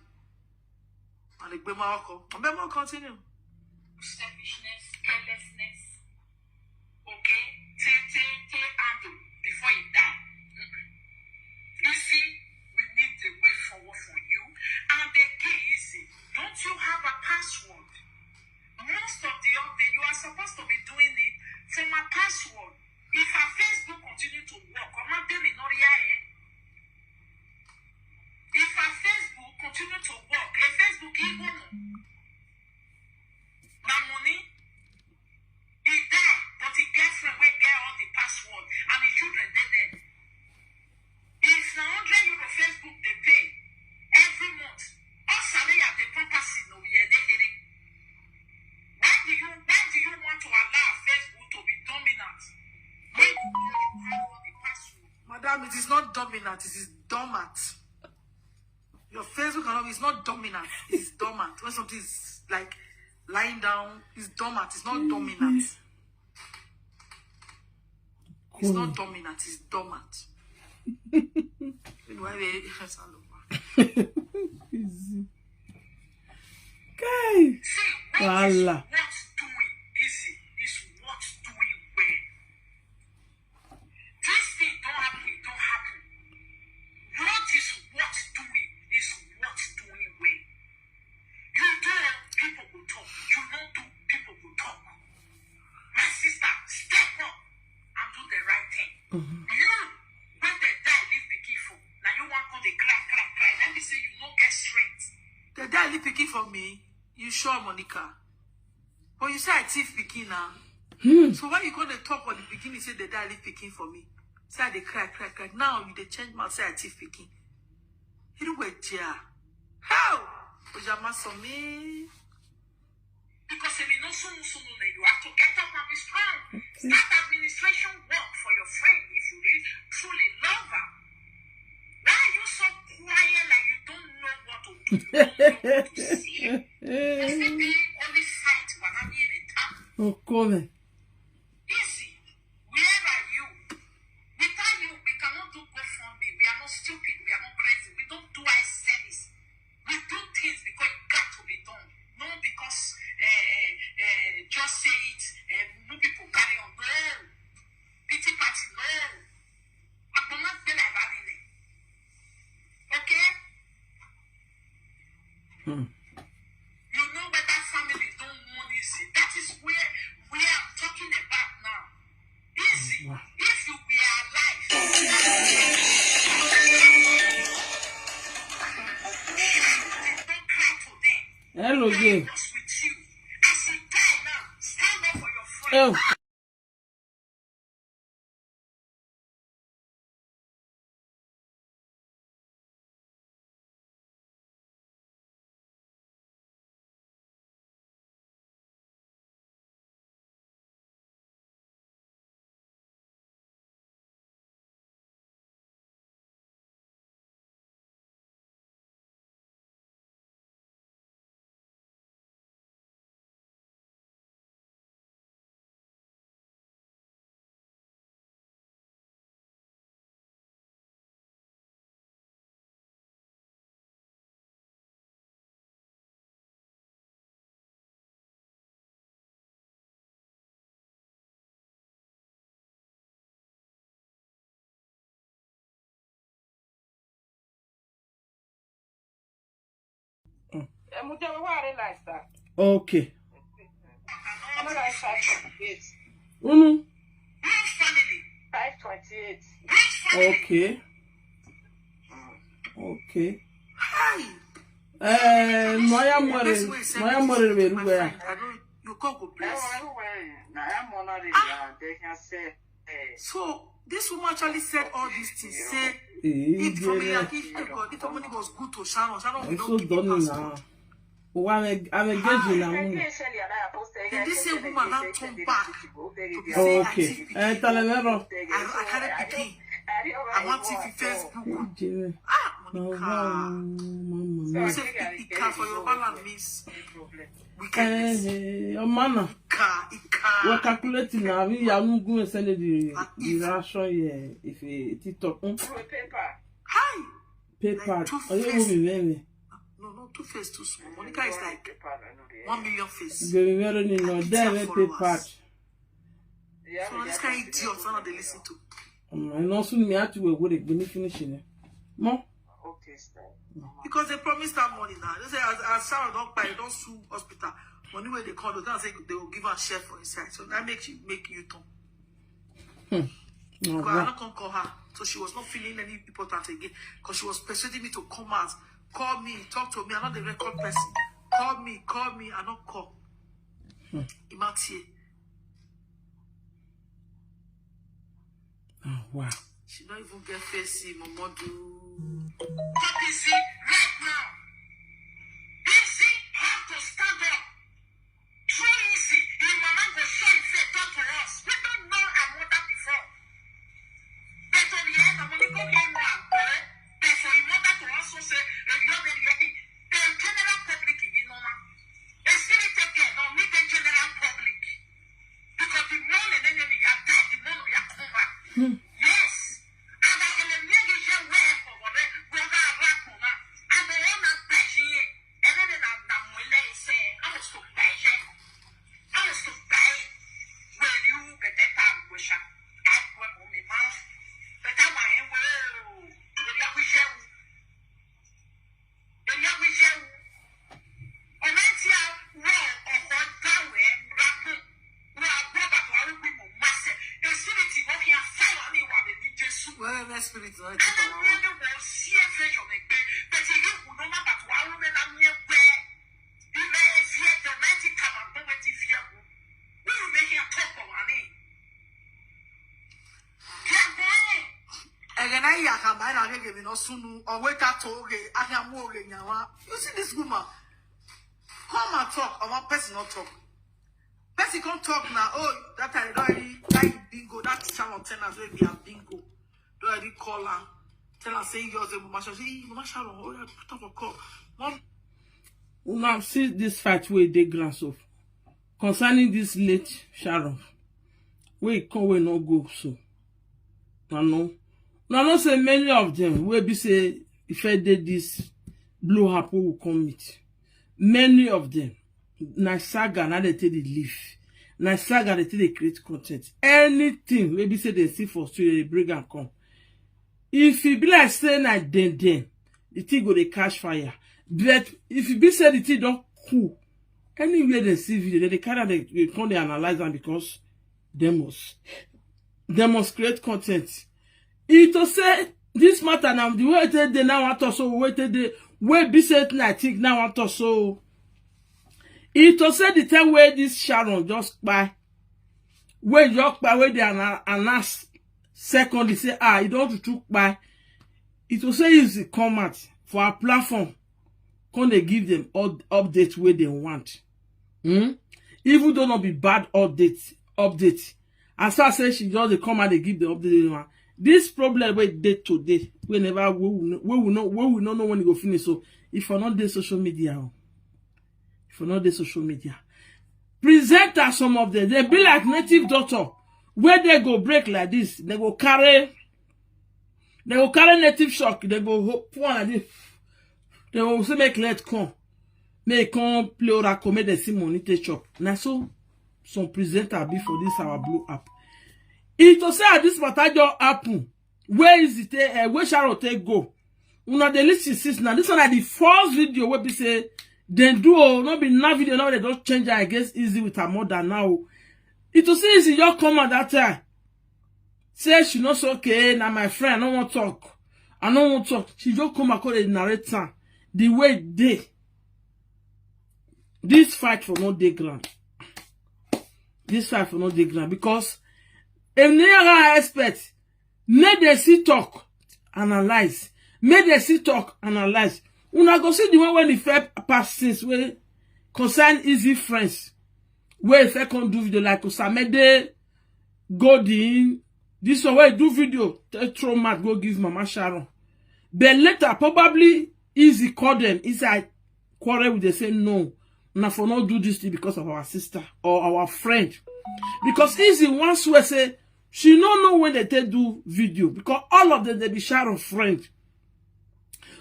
And the Bema continue. Selfishness, carelessness. Okay? Take handle before you die. Easy, we need the way forward for you. And again, easy. Don't you have a password? Most of the update, you are supposed to be doing it from a password. If our Facebook continue to work, if our Facebook continue to work, a Facebook even my money, he died, but his girlfriend will get all the password and his children they there. If na €100 Facebook they pay every month, also they have the purpose no Why do you want to allow Facebook to be dominant? When you have all the password? Madam, it is not dominant, it is dormant. Your Facebook is not dominant, it's dormant. When something is like lying down, it's dormant, it's not dominant. It's not dominant, it's dormant. Okay. Voila. What's doing easy is what's doing well. This thing don't happen. What is what's doing is what's doing well. You do, people will talk. You don't do, people will talk. My sister, step up and do the right thing. You, when they die, leave the key for. Now you want to go, they cry. Let me say you don't get strength. They die, leave the key for me. You sure, Monica? But you say I thief picking now. So when you go to talk on the beginning, say they die, leave picking for me. Say they cry. Now you they change my say I thief picking. You do it, yeah. How? Pajama so me. Because if you know soon, you have to get up and be strong. Okay. Start administration work for your friend if you really truly love her. Why are you so quiet like you don't know what to do? You don't know what to see? Maybe only fight when I'm here in town. Oh, come. Easy. Where are you? Without you, we cannot do GoFundMe. We are not stupid. We are not crazy. We don't do our service. We do things because it got to be done. Not because just say it. No people carry on. No. Pity party. No. I do not feel like having it. Okay? You know where that family don't want easy. That is where I'm talking about now. Easy. Wow. If you were alive, don't cry for them. Hello, God was with you. As you die now, stand up for your friend. Oh. Okay. Another is 528. Unu. 528. Okay. Okay. Hi. Moya more where. You can't go place. So this woman actually said all these things. Say if somebody was good to Sharon will not give him passport. I'm engaging now. And this same woman now turned back to be saying Okay. I carry picking. I want TV Facebook. Monica. You say Ika for your balance means wickedness. Ika. We're calculating now. We are not going to send the ration if TikTok. Hi. Paper. Are you moving very? No, not two face too small. Monica is like 1 million face. Very no there paper. So this kind of idiot, none they listen to. And also me have to wait when finishing. More. Okay, stop. Because they promised that money now. They say as Sharon don't buy, don't sue hospital. Money where they call, they say they will give her share for inside. So that make you turn. Because I not gonna call her. So she was not feeling any important again. Because she was persuading me to come out. Call me, talk to me. I'm not the record person. Call me, I not call. Imagine. Oh wow. She don't even get facey, Momodu. What is it right now? Izzy have to stand up. True Izzy, your mama go show if they talk to us. We don't know our mother before. But on the end, I'm going to go get one, right? But for your mother to also say, the general public, you know, it's going to take care, not me, the general public. Because the morning, and then you have died, the morning you have come back. Yes. And I can imagine your way for what I'm not passionate. And then I'm willing to say, I was so passionate. I was so bad. Well, you get that time, wish I went on me, man. But I went, well, the wish you. The wish you. And that's how, well, or what down there, rapping. Well, spirit, I don't really want to see a fish on it, but you know, no matter what, I don't know where. You may fear the magic come and go with you. We will make a talk of money. again, I can buy now. Give no soon or wait at all. I am more now. You see this woman? Come and talk. I want person not talk. Person can't talk now. Oh, that I don't like bingo. That Sharon tell us we be a bingo. Don't already call her. Tell her say yours. Mama Sharon, oh yeah, put up a call. Mom. Now see this fight where they glance off concerning this late Sharon. We come we no go so. Now say many of them will be say if I did this blow up will come meet. Many of them na saga na they take the leave. Na saga they take the create content. Anything maybe say they see for street they bring and come. If it be like say na then the thing go they catch fire. But if it be say the thing don't cool, anywhere they see video they carry they come they analyze them because they must create content. It to say this matter now the way they now want to so wait they way be said I think now want to so it to say the time where this Sharon just by where just by where they announce secondly say you don't took by it to say is the comment for our platform can they give them updates where they want. Even though not be bad update. As far as she just they come and they give the update they want. This problem we did today, whenever we will not know when it go finish. So if you're not there social media, presenters, some of them they be like native doctor, where they go break like this, they go carry native shock, they go pour like this, they will also make let come play oracle, make the see money take chop. Now so some presenter be for this our blue app. It to say this matter just happen. Where is it? Where Sharon take go? Una dey listen sis now. This one are the first video where be say then do not be now video now they don't change her against Izzy with her mother now. It will say Izzy your come at that time. Say she not so okay, now my friend, I don't want to talk. I don't want to talk. She just come and call the narrator. The way they this fight for no day ground. This fight for no day ground because if never expect, make they see talk, analyze. Make they see talk, analyze. Una go see the one when the fair past since we concern Izzy friends. Where if I can do video like Osamede, Godin, this one where do video, throw mat, go give Mama Sharon. But later, probably Izzy call them. Izzy I quarrel with they say no. Now for not do this thing because of our sister or our friend. Because Izzy once we say she don't know when they do video because all of them they be Sharon friend.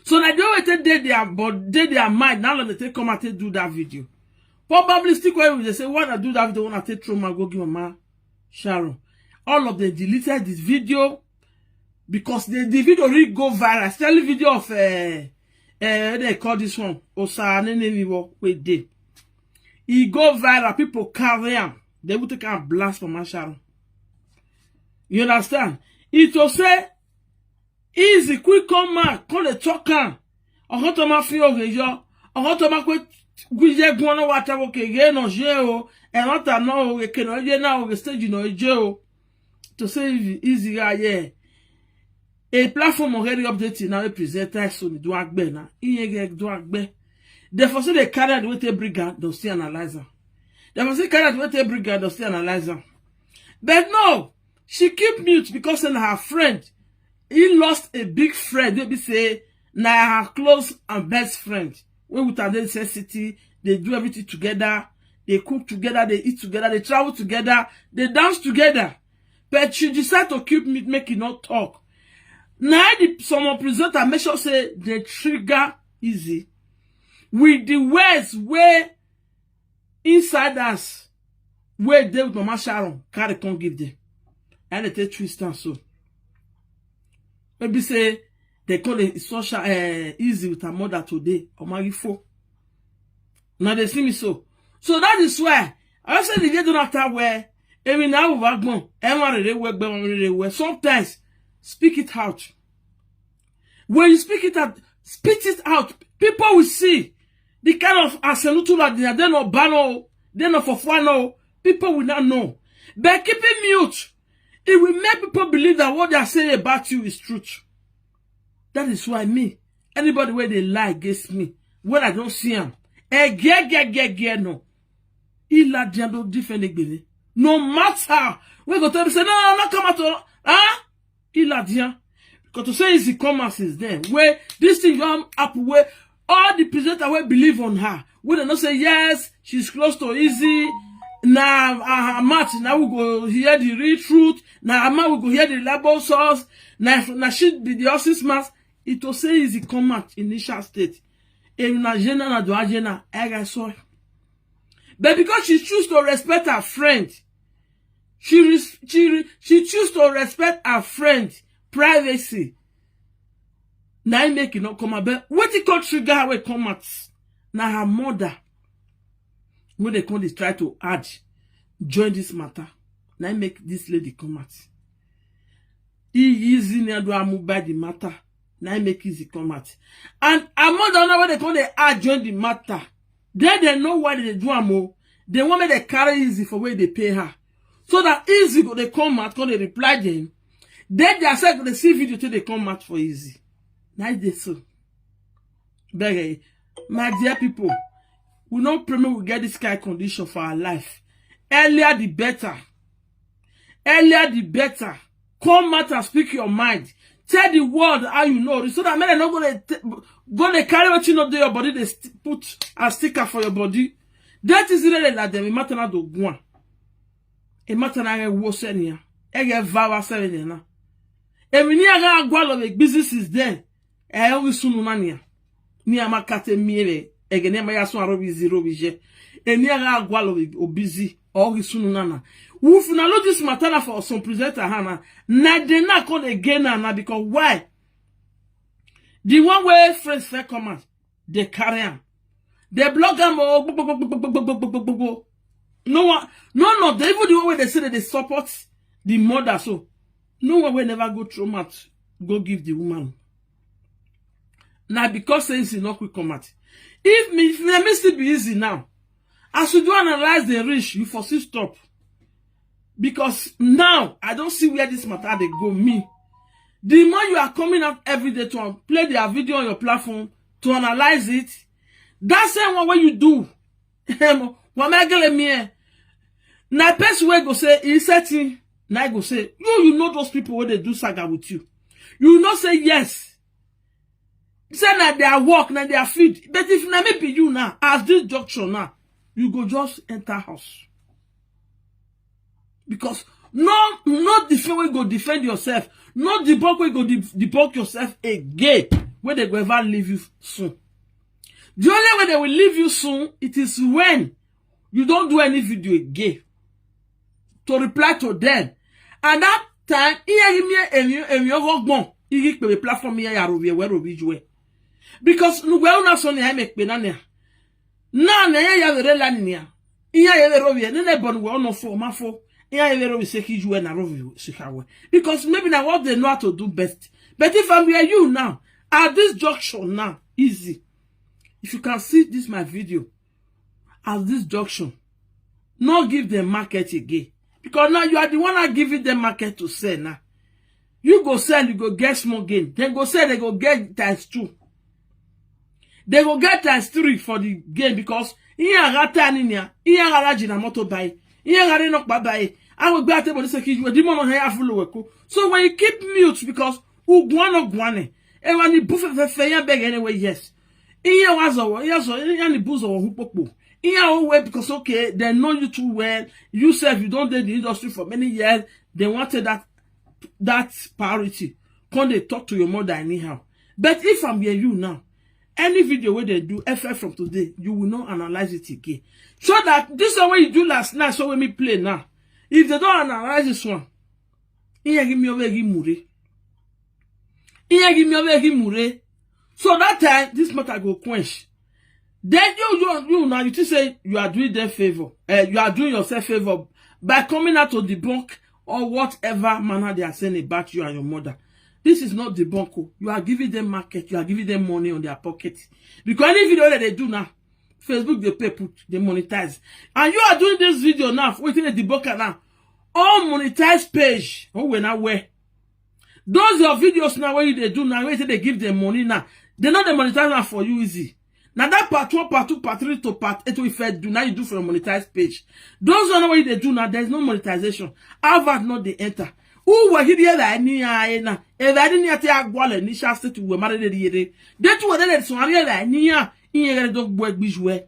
So now they always they their mind now that they come and they do that video. Probably still when they say wanna do that video, wanna take trauma, go give Mama Sharon. All of them deleted this video because the video really go viral. Especially video of they call this one Osa Nenemiwo with day. He go viral, people carry him. They will take a blast from Mama Sharon. You understand? It will say Izzy quick come out, call the talker. On to ma fi orejo, on to ma kwe guje gwana wata wo kege no je o, e wata no o ke no je na o stage no je o. To say Izzy ga ye. A platform already updated now presenter so ni do agbe na. Iye ge do agbe. Therefore say they carry the way they brigand don't see analyzer. Therefore say carry the way they brigand don't see analyzer. But no, she keep mute because in her friend he lost a big friend. They be say, na her close and best friend. When with her necessity, they do everything together. They cook together, they eat together, they travel together, they dance together. But she decided to keep me making not talk. Now some presenter make sure say they trigger Izzy with the words where insiders where they with Mama Sharon carry can't give them. And they take twist and so. Maybe say they call it social Izzy with her mother today or Magifo. Now they see me so. So that is why I say the video don't have where every now sometimes speak it out. When you speak it out, spit it out. People will see the kind of asenutu that they're not bano, they're not for fun. People will not know. By keeping mute, it will make people believe that what they are saying about you is truth. That is why me, anybody where they lie against me, when I don't see them, no. Ila diando different. No matter we go tell me say no, not come at all. Ah, ila dian. Because to say Izzy commerce is there. Where this thing up where all the presenters will believe on her. When they not say yes, she's close to Izzy. Now Matt, now we go hear the real truth. Now Amma we go hear the label source. Now she be the horse's mask. It will say Izzy commerce initial state. And na jena na do ajena ega so. But because she choose to respect her friend, she choose to respect her friend privacy. Now I make it not come out. But what it called trigger her way come out? Now her mother, when they come, they try to add, join this matter. Now I make this lady come out. Easy now do I move by the matter. Now I make Izzy come out. And her mother know when they come, they add join the matter. Then they know why they do more. They want me to carry Izzy for where they pay her. So that Izzy go they come out, because they reply them. Then they say they see video till they come out for Izzy. Now they so. But my dear people, we don't promise we get this kind of condition for our life. Earlier the better. Earlier the better. Come out and speak your mind. Tell the world how you know. So that men are not gonna carry what you know do your body. They put a sticker for your body. That is really like them. Matter na do one. E matter na wo senia. E get vawa senia na. E we ni aga agwalo make business is there. E we sunu mania. Ni amakate miere. E gene ma yaso arobi zero bije. E ni aga agwalo o busy. O we sunu nana. Woof na lo this matter for some presenter hana. Na de na call again na because why? The one where friends fair comment, they carry him. They block him. No one, none of them, even the one where they say that they support the mother, so no one will never go through much, go give the woman. Now, because things is not quick come out. If me still be easy now, as you do analyze the rich, you foresee stop. Because now, I don't see where this matter they go, me. The more you are coming out every day to play their video on your platform, to analyze it, that's the one way you do. Now, person will go say, he's setting, now go say, you know those people where they do saga with you. You will not say yes. Say that they are work, now they are feed. But if na maybe you now, as this doctor now, you go just enter house. Because not defend way go defend yourself. Not debunk way go debunk yourself again. Where they go ever leave you soon. The only way they will leave you soon, it is when you don't do any video again. To reply to them. And that time, because we are not so near make penania. Na ya vere la nia. Iya ye rovie, ne bon we no for mafo. Iya ye rovie se ki juwe na rovie sikawe. Because maybe na what they know how to do best. But if I'm here you now, at this junction now, easy. If you can see this my video, at this junction, not give them market again. Because now you are the one that giving them market to sell now. You go sell, you go get small gain. Then go sell, they go get ×2. They go get ×3 for the game because iya rata ninia, iya garaji na moto buy, iya gari nok buy. I will be at the say you the moment here full weko. So when you keep mute because ugwano gwane, and when you buff fe beg anyway, yes. Iya wazo, yes, iya ni buzo hupopo. Iya always because okay, they know you too well. You self you don't do the industry for many years. They wanted that priority. Can't they talk to your mother anyhow? But if I'm here you now, any video where they do FF from today, you will not analyze it again. So that this is what you do last night, so when me play now. If they don't analyze this one, give me over mure. Give me over mure. So that time, this matter go quench. Then you now you just say you are doing them favor. You are doing yourself favor by coming out to debunk or whatever manner they are saying about you and your mother. This is not debunk. You are giving them market. You are giving them money on their pocket. Because any video that they do now, Facebook they pay, they monetize. And you are doing this video now, waiting a debunker now. All monetized page. Oh, we're not where. Those your videos now where they do now, waiting they give them money now. They're not the monetizer for you easy. Now that part 1, part 2, part 3 to part 8 if I do now you do for a monetized page. Those are what they do now, there's no monetization. Harvard not they enter. Who were here that ni na if I didn't yet agwale ni shasta to we married the that were that so I that ni in dog boy bijou.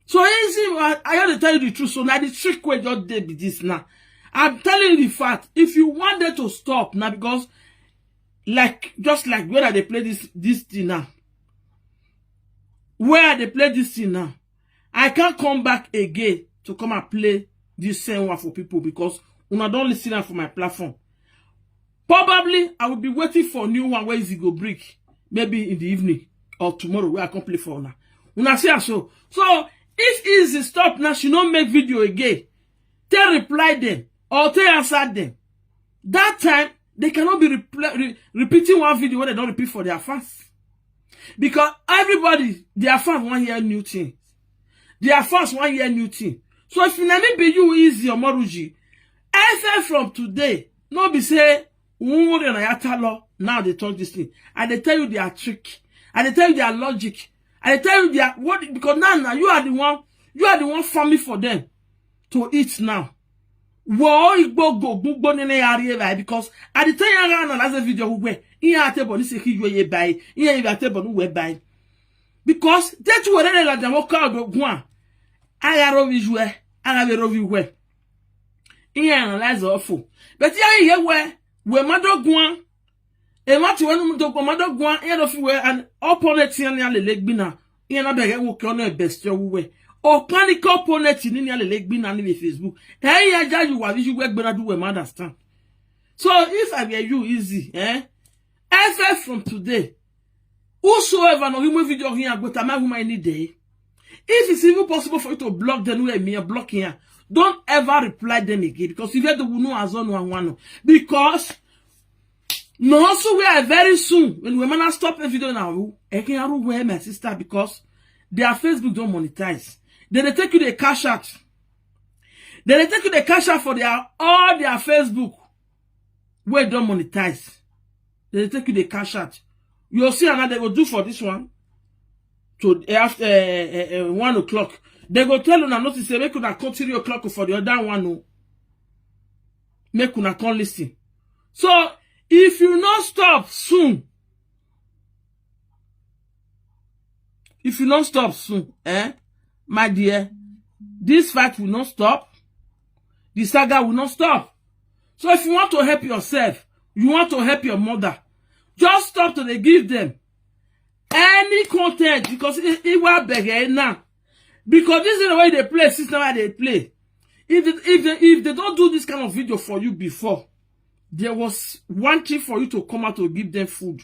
So easy I have to tell you the truth. So now the trick way just did be this now. I'm telling you the fact. If you want them to stop now because just like where they play this thing now. Where they play this thing now, I can't come back again to come and play this same one for people because una don't listen for my platform. Probably I will be waiting for a new one where Izzy go break, maybe in the evening or tomorrow where I can play for now. Una see so. So if Izzy stop now, she don't make video again. Tell reply them or tell answer them. That time they cannot be repeating one video when they don't repeat for their fans. Because everybody, their fans want hear new thing. Their fans want hear new thing. So if you never be you IZZY omoruyi, FF from today, no be say, now they talk this thing. And they tell you their trick. And they tell you their logic. And they tell you their what because now you are the one farming for them to eat now. Because at the time you analyze the video where because that's what they like the walk out of one. I got over visual, I have a review. Analyze awful. But yeah, where my dog one, and what you want to go, my dog one, and of where an opponent in the leg bina, in a bag walk on a best your way. Or panic opponent in the leg bina on Facebook. Hey, I judge you what you work better do a understand. So if I get you easy, FF from today, Whosoever no human video here go to my woman any day. If it's even possible for you to block them with me, block here. Don't ever reply them again because if you do no as one because no also we are very soon when we man stop the video now. I can wear my sister because their Facebook don't monetize. Then they take you the cash out. Then they take you the cash out for all their Facebook where don't monetize. Then they take you the cash out. You'll see another they will do for this one. To after 1 o'clock. They go tell you now notice say make una come 3 o'clock for the other one. No. Make una come listen. So if you not stop soon, my dear, this fight will not stop. The saga will not stop. So if you want to help yourself, you want to help your mother, just stop till they give them any content because it will begin now. Because this is the way they play, system why they play. If they don't do this kind of video for you before, there was one thing for you to come out to give them food,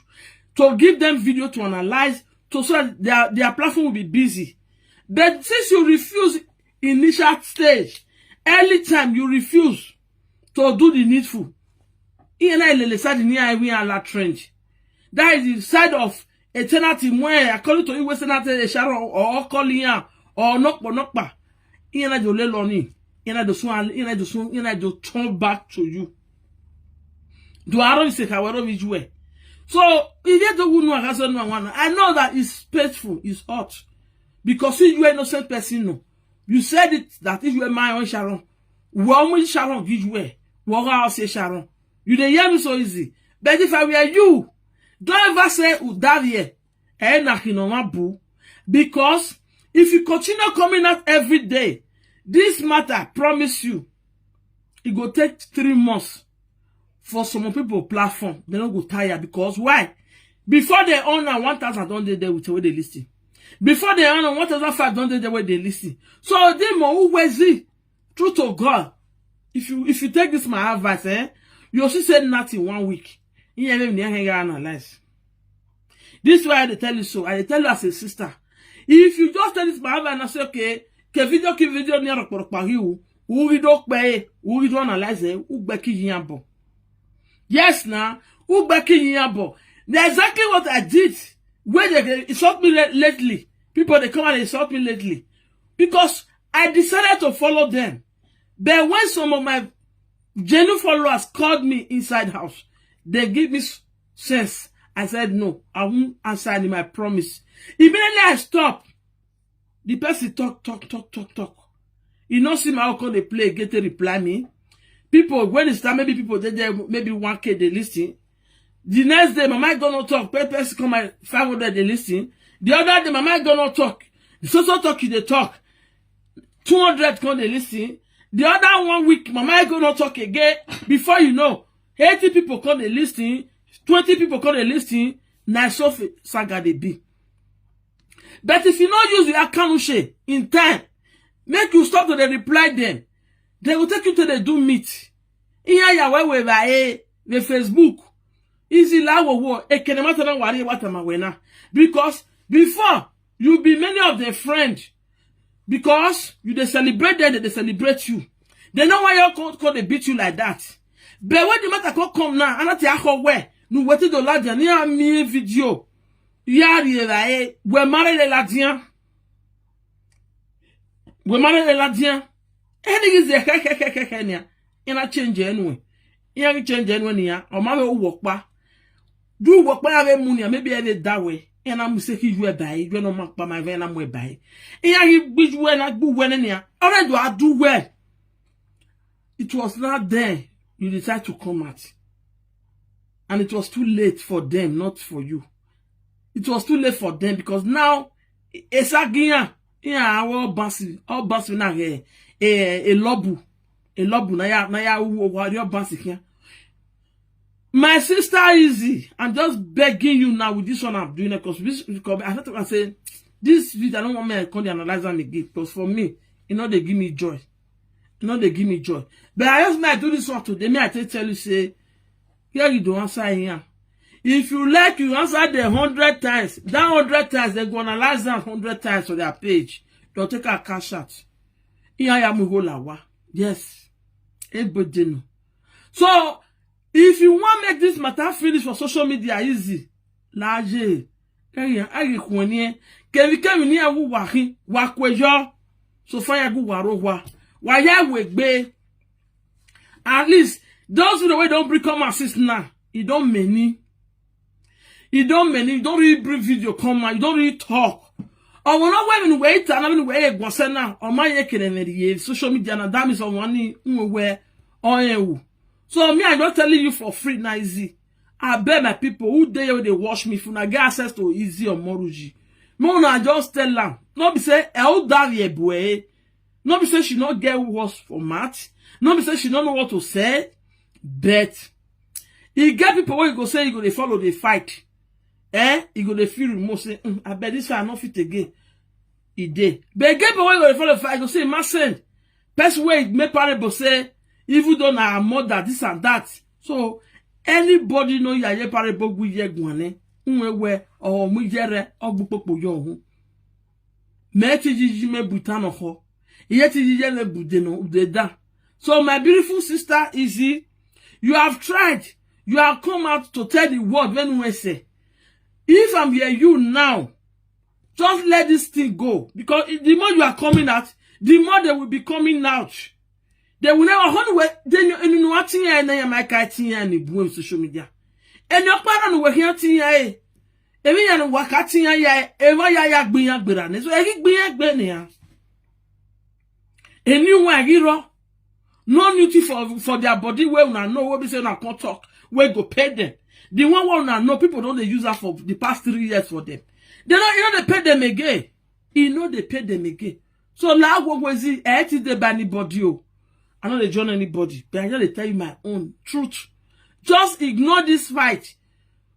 to give them video to analyze, so that their platform will be busy. But since you refuse initial stage, early time you refuse to do the needful. That is the side of eternity where according to you Western Sharon or calling or not. To turn back to you. Do I don't say however which way? So if you don't I know that it's painful, it's hot. Because if you are innocent person, no. You said it that if you are my own Sharon, woman Sharon give way. What I say Sharon. You dey hear me so easy. But if I were you, don't ever say Udavie. Because if you continue coming out every day, this matter, promise you, it go take 3 months for some people platform. They don't go tired because why? Before they own 1,000 don't they there with the way they listen. Before they own 1,500 don't they there with they listen. So they more who was it? True to God. If you take this my advice, you also said nothing 1 week. You ain't even analyze. This is why I tell you so. I tell you as a sister. If you just tell this my advice and I say okay, video near who video pay, who video analyze it, who beki yambo. Yes, now, who beki yambo. That's exactly what I did. When they insult me lately, people they come and insult me lately, because I decided to follow them. But when some of my genuine followers called me inside house, they give me sense. I said no, I won't answer any my promise. Immediately I stop. The person talk. You know, see my uncle they play, get a reply me. People, when it's time, maybe people they maybe 1K they listen. The next day, my mic gonna talk. Person come at 500 they listen. The other day, my mic gonna talk. The social talk they talk. 200 come they listen. The other 1 week, my mic gonna talk again. Before you know, 80 people come they listen. 20 people come they listen. Nice of saga they be. But if you not use your account in time, make you stop to the reply them. They will take you to the do meet. Here ya we the Facebook. Easy la wo because before you be many of their friends, because you they celebrate them, they celebrate you. They know why you call they beat you like that. But when the matter come now, and not ya where no wait to la near me video. Yari we marry the Latien. We marry the Latien. Anything is there, in a change anyway. In change anyway, or my work back. Do work by a money, maybe I did that way. And I'm saying you by, you know, mark by my van, I'm way by. And I wish when I do well in here. Already, I do well. It was not there. You decided to come out. And it was too late for them, not for you. It was too late for them because now it's again. Yeah, all boss na a lobu na ya your boss here. My sister Izzy, I'm just begging you now with this one I'm doing it because I have to say this video I don't want me to come analyze and again because for me, you know they give me joy. But I just might do this one today. Me I tell you say here you don't answer here. If you like, you answer the 100 times. That 100 times, they're going to analyze that 100 times on their page. They'll take a cash out. Yes. Everybody know. So, if you want to make this matter finish for social media easy, large, so fire go warowa. Why we be? At least those who the way don't become assist now. You don't many. You don't really bring video come out. You don't really talk. Or when not women wait and I'm way go send now. Or my social media and that is on one where on. So me, I'm not telling you for free now, Izzy. I bet my people who they watch me for na get access to IZZY omoruyi. No, I just tell them. Not be say el daddy boy. Not be say she not get words for math. Not be say she don't know what to say. But you get people where you go say you go they follow the fight. You go they feel remorse say, I bet this I not fit again. He did. But get people where you go they follow the fight, you go say, my son, person where it make parable say, even though na mother, this and that. So anybody know ya parable we ye guane, unwe or mujere or bupopo yo. Meti jiji me butano ho. Yeti jiji le budeno udeda. So my beautiful sister Izzy, you have tried. You have come out to tell the world when we say, if I'm here, you now, just let this thing go. Because the more you are coming out, the more they will be coming out. They will never hold away. Then you know what thing I know my kiting and the boom social media. And your parent were here thing I. Every year wakating I ever yak being a brand. So I get being a benia. A new one hero. No duty for their body where we know what we say na can't talk. Where go pay them. The one where know people don't they use that for the past 3 years for them. They don't you know they pay them again. You know they pay them again. So now what was it? I did they by anybody. I know they join anybody, but I just tell you my own truth. Just ignore this fight.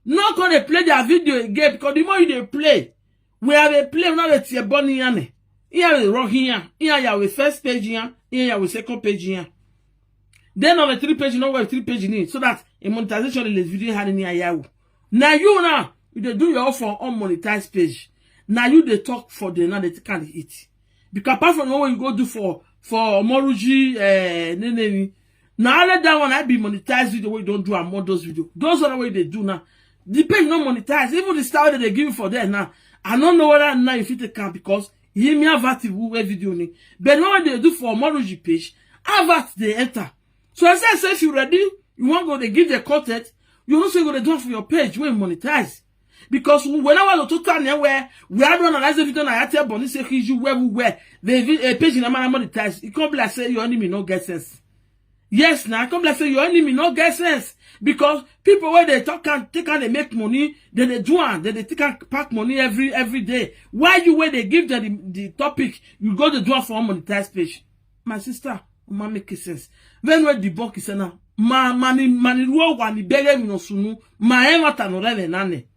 Not gonna play their video again because the more you they play, we have a play now that you're burning yane. Here we rock here. Here you have first page here. Here you have second page here. Then on the 3 page, you know what 3 page need so that a monetization in this video had any ayahu. Now you do your own for unmonetized page. Now you they talk for the now they can't eat. Because apart from what you go do for omoruyi now let that one I be monetized video where you don't do a more those video. Those are the way they do now. The page not monetized. Even the style that they give for there now. I don't know whether now if it can because he me have video ni. But what they do for omoruyi page, have they enter. So as I say, if you're ready, you want to go they give the content, you also go to do it for your page where you monetize. Because when I was to turn where we are doing analyze the video I tell Bonnie say you where the page in a man monetize. It can't be like say your enemy no get sense. Yes, now come like say your enemy no get sense. Because people where they talk and take and they make money, then they do and then they take and pack money every day. Why you where they give them the topic, you go to do it for monetized page. My sister, ma make sense. When we debunk is na mani ruo wa ni bege mi no sunu ma e mata no reve nane.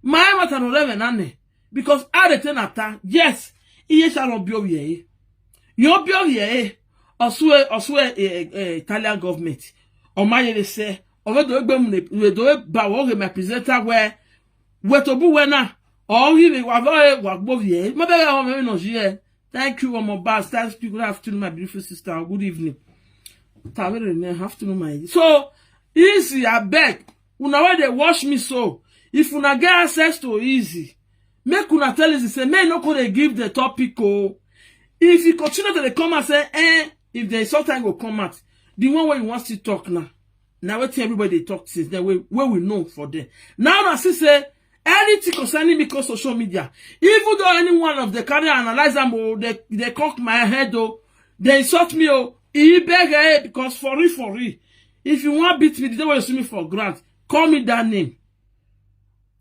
Ma e mata no reve nane. Because arete nata, yes, iye shall not be oye. You be oye. Oswe Italian government. O ma ye say, o we do ba wo me presenter where to bu we na. O we wa gbo ye. Ma bege o me no je. Thank you, my boss. Thank you. Good afternoon, my beautiful sister. Good evening. Afternoon, my. So, easy, I beg. Una where they watch me so. If una get access to easy, make una tell us say, may not go they give the topic. Oh, if you continue to come and say, if there is something will come out, the one where you want to talk now. Now what everybody they talk since then where we know for them. Now I say. Anything concerning me cause social media. Even though any one of the carry analyze them, they cock my head, they insult me, he beg because for real. If you want beat me, the day when you see me for grant, call me that name.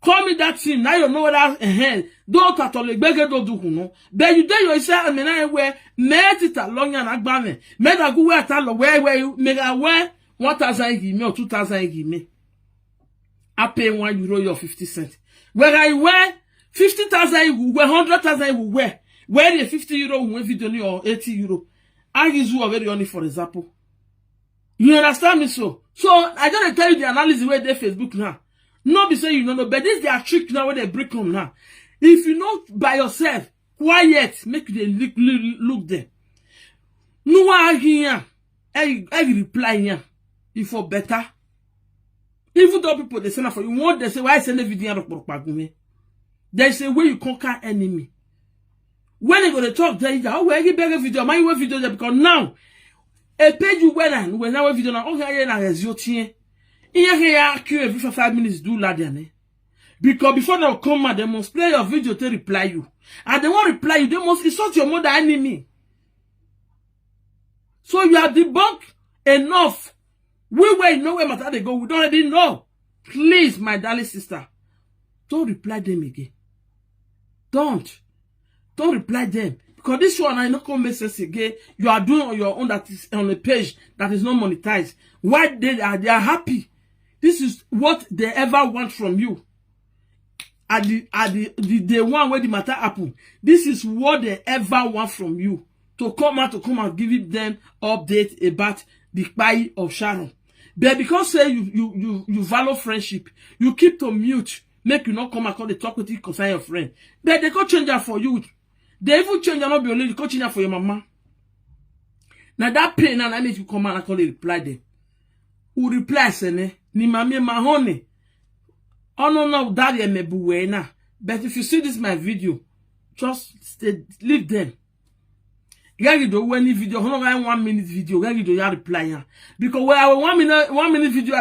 Call me that thing. Now you know what don't at all beg don't do no. But you tell yourself, I mean, I wear met it along and agbame. Made a go where you make a wear 1,000 give me or 2,000 give me. I pay €1 your 50 cents. Where I wear 50,000 you wear 100,000 you wear. Where the €50 win video or €80. I use you already only for example. You understand me so? So I gotta tell you the analysis where they Facebook now. Not be saying you don't know, but this their trick now when they break them now. If you know by yourself, quiet, make you look there. No one here, I reply here. If for better. Even though people they send for you, want they say why send a video of me. There's a way you conquer enemy. When they go to talk, they say, oh, where you beg a video, my way video there because now a page you when I video now, okay, na result here every 5 minutes do ladiane. Because before they come out, they must play your video to reply you. And they won't reply you, they must insult your mother enemy. So you have debunked enough. We wait, know where matter they go. We don't already know. Please, my darling sister, don't reply them again. Don't reply them. Because this one I not come make sense again. You are doing on your own that is on a page that is not monetized. Why they are happy. This is what they ever want from you. At the one where the matter happen. This is what they ever want from you. To come and give them update about the pie of Sharon. But because say you value friendship, you keep to mute, make you not come and call the talk with you concern your friend. But they go change that for you. They even change that not be only, they go change that for your mama. Now that pain and I need to come and call the reply them. Who reply sene ni mami mahone. Oh no, daddy me buena. But if you see this my video, just leave them. You do when video, 1 minute video, you do reply. Because when I 1 minute video